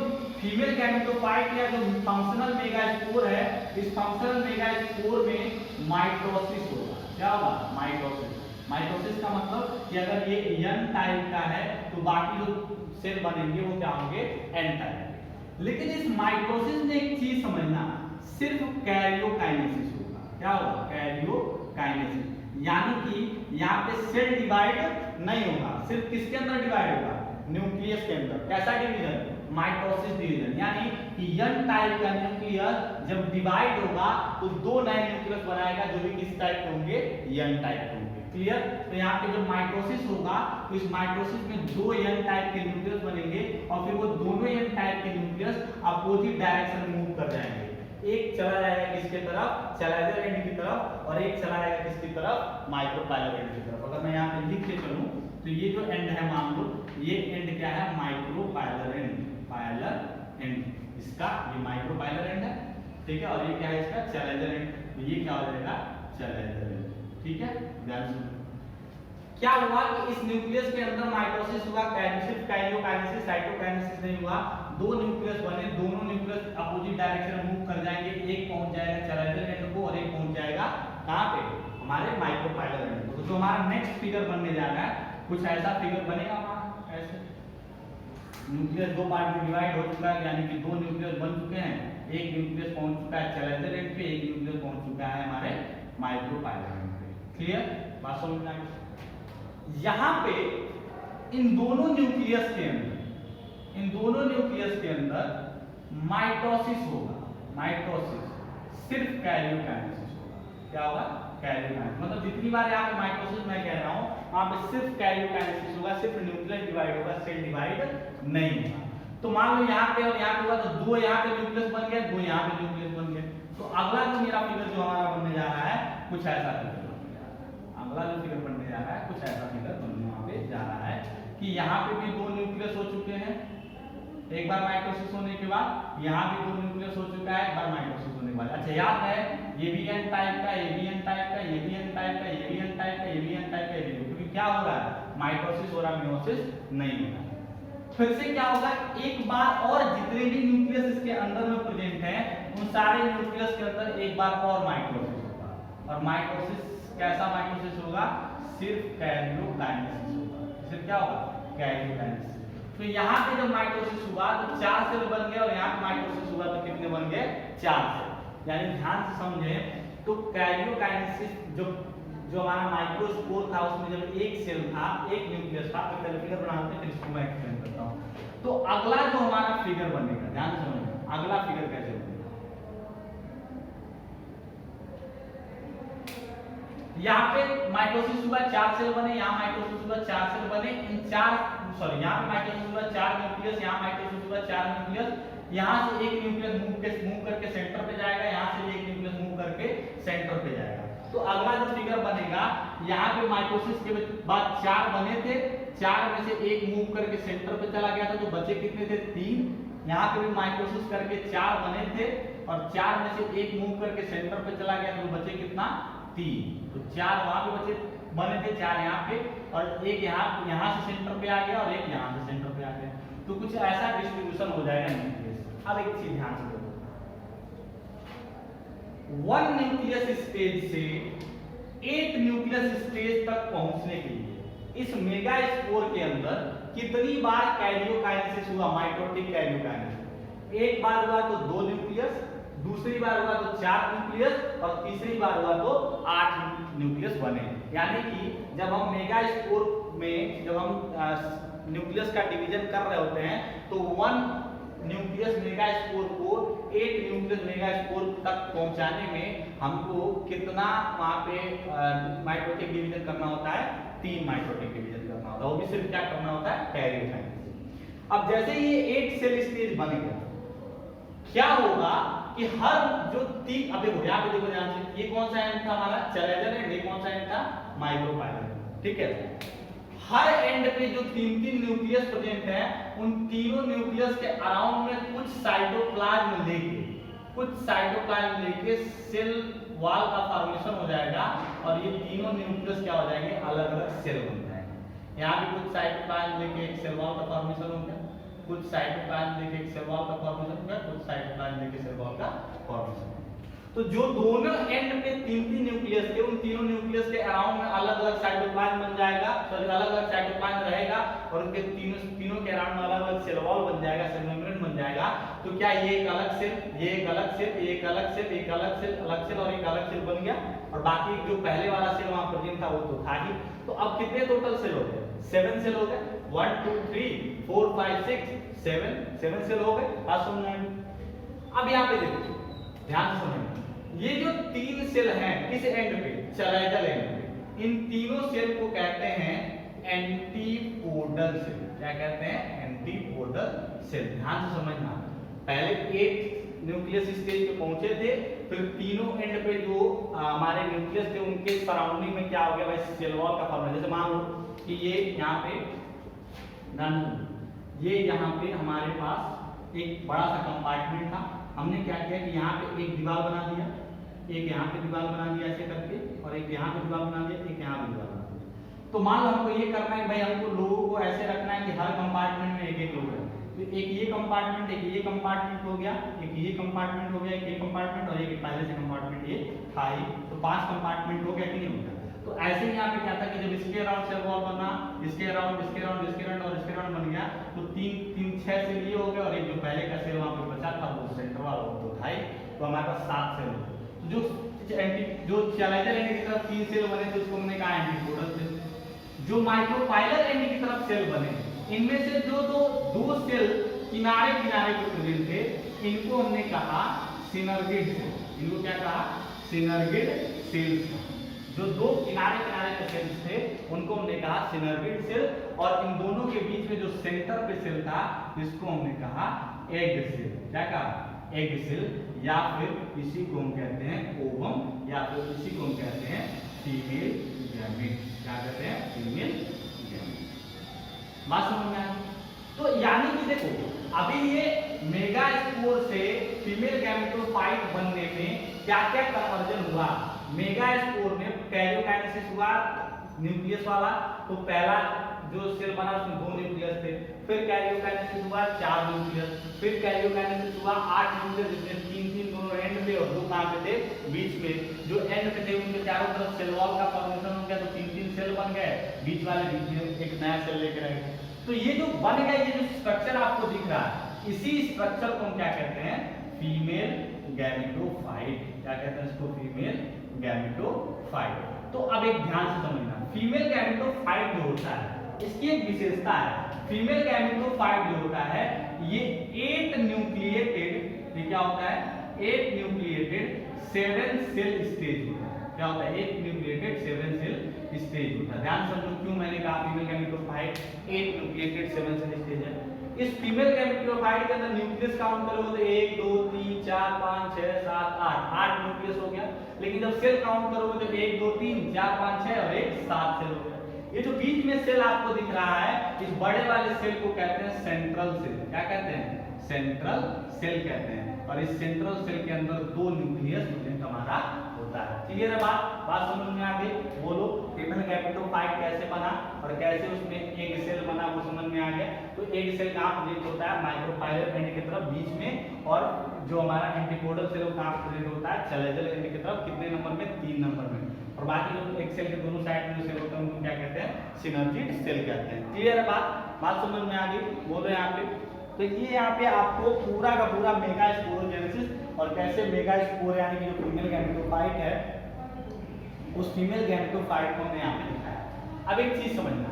फीमेल गैमेटोफाइट या जो फंक्शनल मेगा स्पोर है, इस फंक्शनल मेगा स्पोर में माइटोसिस होगा। क्या होगा, माइटोसिस। माइटोसिस का मतलब कि अगर ये एन टाइप का है तो बाकी जो सेल बनेंगे वो क्या होंगे, एन टाइप। लेकिन इस माइटोसिस में एक चीज समझना, सिर्फ कैरियोकाइनेसिस होगा। क्या होगा, कैरियोकाइनेसिस, यानी कि यहाँ पे सेल डिवाइड नहीं होगा, सिर्फ किसके अंदर डिवाइड होगा, न्यूक्लियस के अंदर। कैसा डिवीजन, माइटोसिस डिवीजन, यानी कि एन टाइप का न्यूक्लियस जब डिवाइड होगा तो 2 नए न्यूक्लियस बनाएगा जो भी किस टाइप के होंगे, एन टाइप के होंगे। क्लियर, तो यहाँ पे जब माइटोसिस होगा तो इस माइटोसिस में 2 एन टाइप के न्यूक्लियस बनेंगे और फिर वो दोनों एन टाइप के न्यूक्लियस अपोजिट डायरेक्शन में मूव कर जाएंगे। एक चला जाएगा किसके तरफ, चैलेजर एंड की तरफ, और एक चला जाएगा किसकी तरफ, माइक्रोपाइलर एंड की तरफ। अगर मैं यहाँ पे लिख के चलूं तो ये जो एंड है, मान लो ये एंड क्या है, माइक्रोपाइलर एंड, पाइलर एंड, इसका ये माइक्रोपाइलर एंड है, ठीक है, और ये क्या है इसका, चैलेजर एंड, तो ये क्या हो जाएगा, चैलेजर एंड। ठीक है, ध्यान सुनो। क्या हुआ कि इस न्यूक्लियस के अंदर माइटोसिस हुआ, सिर्फ कैरियोकाइनेसिस, साइटोकाइनेसिस नहीं हुआ, 2 न्यूक्लियस बने, दोनों न्यूक्लियस अपोजिट डायरेक्शन में मूव कर जाएंगे। एक पहुंच जाएगा चैलेजर एंड को और एक पहुंच जाएगा कहां पे, हमारे माइक्रोपाइलर एंड को। तो हमारा नेक्स्ट फिगर बनने जा रहा है, कुछ ऐसा फिगर बनेगा हमारा, ऐसे न्यूक्लियस 2 पार्ट में डिवाइड हो चुका है, यानी कि 2 न्यूक्लियस बन चुके हैं। एक न्यूक्लियस पहुंच चुका है चैलेजर एंड पे, एक न्यूक्लियस पहुंच चुका है हमारे माइक्रोपाइलर एंड पे। क्लियर, बात समझ में आई? यहाँ पे इन दोनों न्यूक्लियस के अंदर माइटोसिस होगा, माइटोसिस, सिर्फ कैरियोकाइनेसिस होगा। क्या होगा, कैरियोकाइनेसिस, मतलब जितनी बार यहाँ पे माइटोसिस मैं कह रहा हूँ वहां पे सिर्फ कैरियोकाइनेसिस होगा, सिर्फ न्यूक्लियस डिवाइड होगा, सेल डिवाइड नहीं होगा। तो मान लो यहाँ पे और यहाँ पे हुआ तो दो यहाँ पे न्यूक्लियस बन गए, दो यहाँ पे न्यूक्लियस बन गए। तो अगला जो मेरा फिगर जो हमारा बनने जा रहा है कुछ ऐसा फिगर बनने जा रहा है। अगला जो फिगर बनने जा रहा है कुछ ऐसा फिगर बनने वहाँ पे जा रहा है कि यहाँ पे भी दो न्यूक्लियस हो चुके हैं एक बार माइटोसिस होने के बाद, यहाँ भी दो न्यूक्लियस हो चुका है एक बार माइटोसिस होने के बाद। अच्छा याद है ये भी एन टाइप का, ये भी एन टाइप का, ये भी एन टाइप का, ये भी एन टाइप का, ये भी एन टाइप का, ये भी, क्योंकि क्या हो रहा है माइटोसिस हो रहा है, मेयोसिस नहीं हो रहा है। फिर से क्या होगा एक बार और जितने भी न्यूक्लियस इसके अंदर में प्रेजेंट हैं उन सारे न्यूक्लियस के अंदर एक बार और माइटोसिस होगा। और माइटोसिस कैसा माइटोसिस होगा? सिर्फ कैरियोकाइनेसिस होगा। सिर्फ क्या होगा? कैरियोकाइनेसिस। तो यहाँ पे जब माइटोसिस हुआ तो 4 सेल बन गए और यहाँ पे माइटोसिस हुआ तो कितने बन गए? 4 सेल। यानी ध्यान से समझे तो कैरियोकाइनेसिस जो हमारा माइक्रोस्पोर था उसमें जब एक सेल था, एक न्यूक्लियस था, तो पहले फिगर बनाते हैं फिर इसको मैं एक्सप्लेन करता हूँ। तो अगला जो हमारा फिगर बनेगा, ध्यान से समझना, अगला फिगर कैसे बनेगा? यहाँ पे माइटोसिस हुआ 4 सेल बने, यहाँ माइटोसिस हुआ 4 सेल बने, यहाँ पे माइटोसिस हुआ 4 न्यूक्लियस, यहाँ माइटोसिस हुआ 4 न्यूक्लियस, यहाँ से एक न्यूक्लियस मूव करके सेंटर पे जाएगा, यहाँ से एक न्यूक्लियस मूव करके सेंटर पे जाएगा। तो अगला जो फिगर बनेगा यहाँ पे माइटोसिस के बाद 4 बने थे, 4 में से एक मूव करके सेंटर पे चला गया था तो बचे कितने थे? 3। यहाँ पे भी माइटोसिस करके 4 बने थे और 4 में से एक मूव करके सेंटर पे चला गया तो बचे कितना? 3। तो 4 वहां पे बचे बने थे, 4 यहाँ पे और एक यहाँ से सेंटर पे आ गया और एक यहाँ से सेंटर पे आ गया। तो कुछ ऐसा डिस्ट्रीब्यूशन हो जाएगा न्यूक्लियस। अब एक चीज ध्यान से देखो, 1 न्यूक्लियस स्टेज से 8 न्यूक्लियस स्टेज तक पहुंचने के लिए इस मेगा स्पोर के अंदर कितनी बार कैरियोकाइनेसिस हुआ? Mitotic karyokinesis. एक बार हुआ तो 2 न्यूक्लियस, दूसरी बार हुआ तो 4 न्यूक्लियस और तीसरी बार हुआ तो 8 न्यूक्लियस बने। यानी कि जब हम मेगा स्पोर में जब हम न्यूक्लियस का डिवीजन कर रहे होते हैं तो 1 न्यूक्लियस मेगा स्पोर को 8 न्यूक्लियस मेगा स्पोर तक पहुंचाने में हमको कितना वहां पे माइटोटिक डिवीजन करना होता है? 3 माइटोटिक डिवीजन करना होता है। वो भी सिर्फ क्या करना होता है? कैरियोकाइनेसिस। अब जैसे ये 8 सेल स्टेज बन गया, क्या होगा कि हर जो 3, अब देखो यहाँ पे देखो ध्यान से, ये कौन सा एंड था हमारा? Challenger and. ये कौन सा एंड था? माइक्रोपाइलर। ठीक है, हर एंड पे जो 3-3 न्यूक्लियस प्रेजेंट है उन तीनों न्यूक्लियस के अराउंड में कुछ साइटोप्लाज्म लेके सेल वॉल का फॉर्मेशन हो जाएगा और ये तीनों न्यूक्लियस क्या हो जाएंगे? अलग अलग सेल बन जाएंगे। यहाँ भी कुछ साइटोप्लाज्म लेके एक सेल वॉल का फॉर्मेशन हो गया, कुछ साइटोप्लाज्म लेके एक सेल वॉल का फॉर्मेशन हो गया, कुछ साइटोप्लाज्म लेके सेल वॉल का फॉर्मेशन। तो जो दोनों एंड पे 3-3 न्यूक्लियस थे उन तीनों न्यूक्लियस के अराउंड में अलग अलग साइटोप्लाज्म बन जाएगा, सॉरी अलग अलग साइटोप्लाज्म रहेगा और उनके तीनों के अराउंड में अलग अलग सेल वॉल बन जाएगा, सेल मेम्ब्रेन बन जाएगा। तो क्या ये एक अलग सेल, ये एक अलग सेल, ये एक अलग सेल, एक अलग सेल, अलग सेल और एक अलग सेल बन गया और बाकी जो पहले वाला सेल वहां प्रेजेंट था वो तो था ही। तो अब कितने टोटल सेल हो गए? 7 सेल हो गए। 1 2 3 4 5 6 7 सेल हो गए। बात समझ में? अब यहाँ पे देखो, ध्यान से समझना, ये जो 3 सेल हैं किस एंड पे? चैलेंजर एंड पे। इन तीनों सेल को कहते हैं एंटीपोडल सेल। क्या कहते हैं? Antipodal cell. ध्यान से समझना, पहले 8 न्यूक्लियस स्टेज पे पहुंचे थे, फिर तीनों एंड पे जो हमारे न्यूक्लियस थे उनके सराउंडिंग में क्या हो गया भाई? सेल वॉल का फॉर्मेशन। जैसे मान लो कि ये यहाँ पे ये यहाँ पे हमारे पास एक बड़ा सा कंपार्टमेंट था, हमने क्या किया कि यहाँ पे एक दीवार बना दिया, एक यहाँ पे दीवार बना दिया ऐसे करके और एक यहाँ पे दीवार बना दिया, एक यहाँ पे दीवार बना दिया। तो मान लो हमको ये करना है भाई, हमको लोगों को ऐसे रखना है कि हर कंपार्टमेंट में एक लोग है। तो एक ये कंपार्टमेंट, एक ये कंपार्टमेंट हो गया, एक ये कंपार्टमेंट हो गया, एक ये कंपार्टमेंट और एक पहले से कंपार्टमेंट ये था ही, तो 5 कंपार्टमेंट हो गया कि नहीं हो गया? तो ऐसे ही यहाँ पे क्या था कि जब इसके अराउंड सेल वॉल बना, इसके अराउंड और इसके अराउंड बन गया तो 6 सेल ये हो गए और एक जो पहले का सेल वहां पे बचा था वो सेंटर वाला तो था ही, तो हमारे पास 7 सेल हो। तो जो चैलेंजर एंड की तरफ 3 सेल बने तो उसको हमने कहा एंटीपोडल सेल। जो माइक्रोपाइलर एंड की तरफ सेल बने, इनमें से जो दो सेल किनारे किनारे पे प्रेजेंट थे इनको हमने कहा सिनर्गिड सेल। इनको क्या कहा? सिनर्गिड सेल्स। जो 2 किनारे किनारे के सेल्स थे उनको हमने कहा सिनर्गिड सेल और इन दोनों के बीच बीच में जो सेंटर पे सेल था इसको हमने कहा एग सेल। क्या कहा? एग सेल, या फिर इसी को हम कहते हैं ओवम, या फिर इसी को हम कहते हैं फीमेल गैमेट। क्या कहते हैं? Female gamete. बात समझ में आई? तो यानी कि देखो अभी ये मेगास्पोर से फीमेल गैमेटोफाइट बनने में क्या क्या कन्वर्जन हुआ। मेगास्पोर में कैरियोकाइनेसिस हुआ न्यूक्लियस वाला, तो पहला जो सेल बना उसमें 2 न्यूक्लियस थे, फिर कैरियोकाइनेसिस हुआ 4 न्यूक्लियस, फिर कैरियोकाइनेसिस हुआ 8 न्यूक्लियस, जिसमें 3 दोनों एंड पे और 2 कहां पे थे? बीच में। जो एंड पे थे उनके चारों तरफ सेल वॉल का फॉर्मेशन हो गया, तो 3 सेल बन गए, बीच वाले बीच में एक नया सेल लेकर आए। तो ये जो बन गया, ये जो स्ट्रक्चर आपको दिख रहा है, इसी स्ट्रक्चर को हम क्या कहते हैं? Female gametophyte. क्या कहते हैं इसको? Female gametophyte. तो अब एक ध्यान से समझना, फीमेल गैमेटोफाइट जो होता है इसकी एक विशेषता है। फीमेल गैमेटोफाइट जो होता है ये 8 न्यूक्लिएटेड, ये क्या होता है? 8 न्यूक्लिएटेड 7 सेल स्टेज होता है। क्या होता है? 8 न्यूक्लिएटेड 7 सेल स्टेज होता है। ध्यान समझो क्यों मैंने कहा female gametophyte 8 nucleated 7 cell stage है। इस फीमेल गैमेटोफाइट के अंदर न्यूक्लियस काउंट करोगे तो 1 2 3 4 5 6 7 8 न्यूक्लियस हो गया। लेकिन जब सेल काउंट करोगे तो 1 2 3 4 5 6 और 1 7 सेल हो गया। ये जो बीच में सेल आपको दिख रहा है, इस बड़े वाले सेल को कहते हैं सेंट्रल सेल। क्या कहते हैं? सेंट्रल सेल कहते हैं। और इस सेंट्रल सेल के अंदर 2 न्यूक्लियस प्रेजेंट हमारा होता है। क्लियर है बात समझ में आ गई? बोलो फीमेल गैमेटोफाइट कैसे बना और कैसे उसमें एग सेल बना, वो समझ में आ गया। तो एग सेल कहाँ प्रेजेंट होता है? माइक्रोफाइलर एंड की तरफ बीच में, और जो हमारा एंटीपोडल सेल वो कहाँ प्रेजेंट होता है? चलेजल एंड की तरफ। कितने नंबर में? 3 नंबर में। और बाकी जो एक सेल के दोनों साइड में जो सेल होते हैं उनको क्या कहते हैं? सिनर्जिड सेल कहते हैं। क्लियर है बात समझ में आ गई? बोलो यहाँ पे। तो ये यहाँ पे आपको पूरा का पूरा मेगास्पोरोजेनेसिस और कैसे मेगास्पोर यानी कि जो फीमेल गैमेटोफाइट है उस फीमेल गैमेटोफाइट को हमने यहाँ पे दिखाया। अब एक चीज समझना,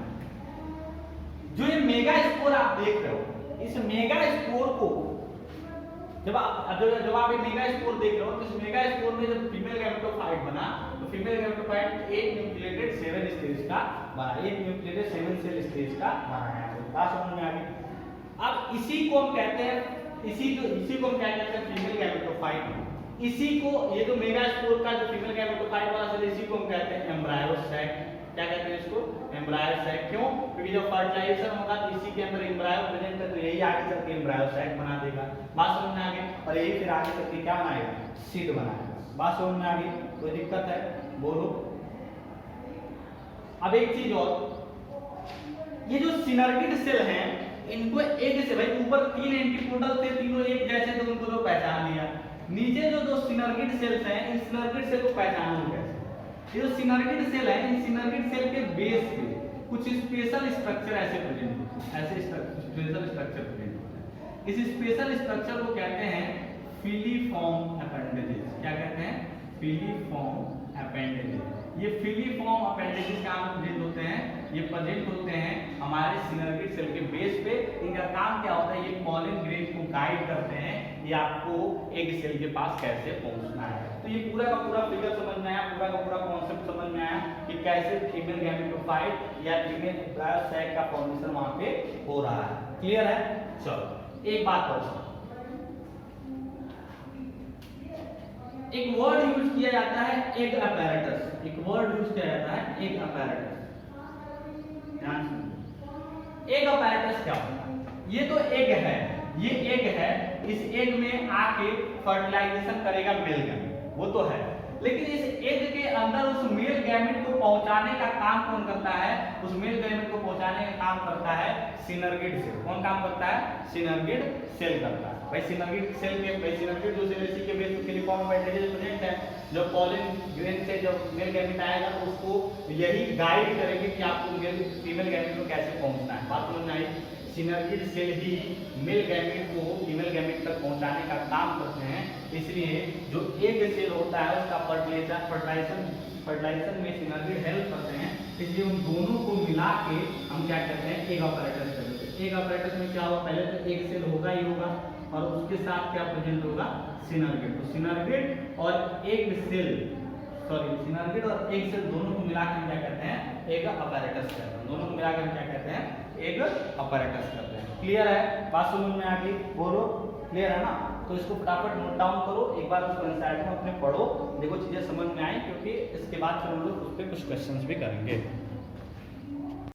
जो ये मेगास्पोर आप देख रहे हो, इस मेगास्पोर को जब आप ये मेगास्पोर देख रहे हो, तो इस मेगास्पोर में जब फीमेल गैमेटोफाइट बना तो फीमेल गैमेटोफाइट 8 न्यूक्लिएटेड 7 स्टेज का बना, 8 न्यूक्लिएटेड 7 सेल स्टेज का बनाया है। बात समझ में आ गई? अब इसी को हम कहते हैं, इसी को हम क्या कहते हैं? Female gametophyte. इसी को, ये जो मेगास्पोर का जो फीमेल गैमेटोफाइट वाला सेल, इसी को हम कहते हैं एम्ब्रायो सैक। क्या कहते हैं इसको? Embryo sac. क्यों? क्योंकि जब फर्टिलाइजेशन होगा तो इसी के अंदर एम्ब्रायो प्रेजेंट है, तो यही आगे चल के एम्ब्रायो सैक बना देगा। बात समझ में आ गई? और यही फिर आगे चल के क्या बनाएगा? सीड बनाएगा। बात समझ में आ गई? कोई दिक्कत है? बोलो। अब एक चीज और, ये जो सिनर्गिड सेल हैं इनको एग से, भाई ऊपर 3 एंटीपोडल थे, तीनों एक जैसे, तो उनको तो पहचान लिया। नीचे जो 2 सिनर्गिड सेल्स हैं, इन सिनर्गिड सेल को पहचानो कैसे? ये जो सिनर्गिड सेल है, इन सिनर्गिड सेल के बेस पे कुछ स्पेशल स्ट्रक्चर ऐसे प्रेजेंट होते हैं, ऐसे स्पेशल स्ट्रक्चर प्रेजेंट होते हैं। इस स्पेशल स्ट्रक्चर को कहते हैं फिलीफॉर्म अपेंडेजेस। क्या कहते हैं? Filiform appendages. ये फिलीफॉर्म अपेंडेजेस कहाँ प्रेजेंट होते हैं? ये प्रेजेंट होते हैं हमारे सिनर्गिड सेल के बेस पे। इनका काम क्या होता है? ये पॉलन ग्रेन को गाइड करते हैं, ये आपको एग सेल के पास कैसे पहुंचना है। तो ये पूरा का पूरा फिगर समझ में आया, पूरा का पूरा कॉन्सेप्ट समझ में आया कि कैसे फीमेल गैमेटोफाइट या फीमेल एम्ब्रायो सैक का फॉर्मेशन वहां पे हो रहा है। क्लियर है? चलो एक बात और, एक वर्ड यूज किया जाता है एग अपैरेटस। एक वर्ड यूज किया जाता है एग अपैरेटस। ध्यान सुनो, एग अपैरेटस क्या होता है? ये तो एग है, ये एग है, इस एग में आके फर्टिलाइजेशन करेगा मेल गैमेट, वो तो है। लेकिन इस एग के अंदर उस मेल गैमेट को पहुंचाने का काम कौन करता है? उस मेल गैमेट को पहुंचाने का काम करता है सिनर्गिड सेल। कौन काम करता है? सिनर्गिड सेल करता है। भाई सिनर्गिड सेल के, भाई सिनर्गिड जो सेल इसी के बेस पे फिलीफॉर्म अपेंडेजेस प्रेजेंट है। जब पॉलन ग्रेन से जब मेल गैमेट आएगा तो उसको यही गाइड करेंगे कि आपको फीमेल गैमेट को कैसे पहुंचना है। बात समझ में आई? सिनर्गिड सेल ही मेल गैमेट को फीमेल गैमेट तक पहुंचाने का काम करते हैं। इसलिए जो एग सेल होता है उसका फर्टिलाइजेशन में सिनर्गिड हेल्प करते हैं। इसलिए उन दोनों को मिला के हम क्या कहते हैं? एग अपैरेटस करते हैं। एग अपैरेटस में क्या होगा? पहले तो एग सेल होगा ही होगा और उसके साथ क्या प्रेजेंट होगा? सिनर्गिड। तो सिनर्गिड और एग सेल, सॉरी सिनर्गिड और एग सेल दोनों को मिला के क्या कहते हैं? एग अपैरेटस कहते हैं। दोनों को मिलाकर क्या कहते हैं? एग अपैरेटस कहते हैं। क्लियर है? बात समझ में आ गई? बोलो, क्लियर है ना? तो इसको फटाफट नोट डाउन करो, एक बार उसको एनसीईआरटी में अपने पढ़ो, देखो चीजें समझ में आई, क्योंकि इसके बाद फिर हम लोग उस पर कुछ क्वेश्चंस भी करेंगे।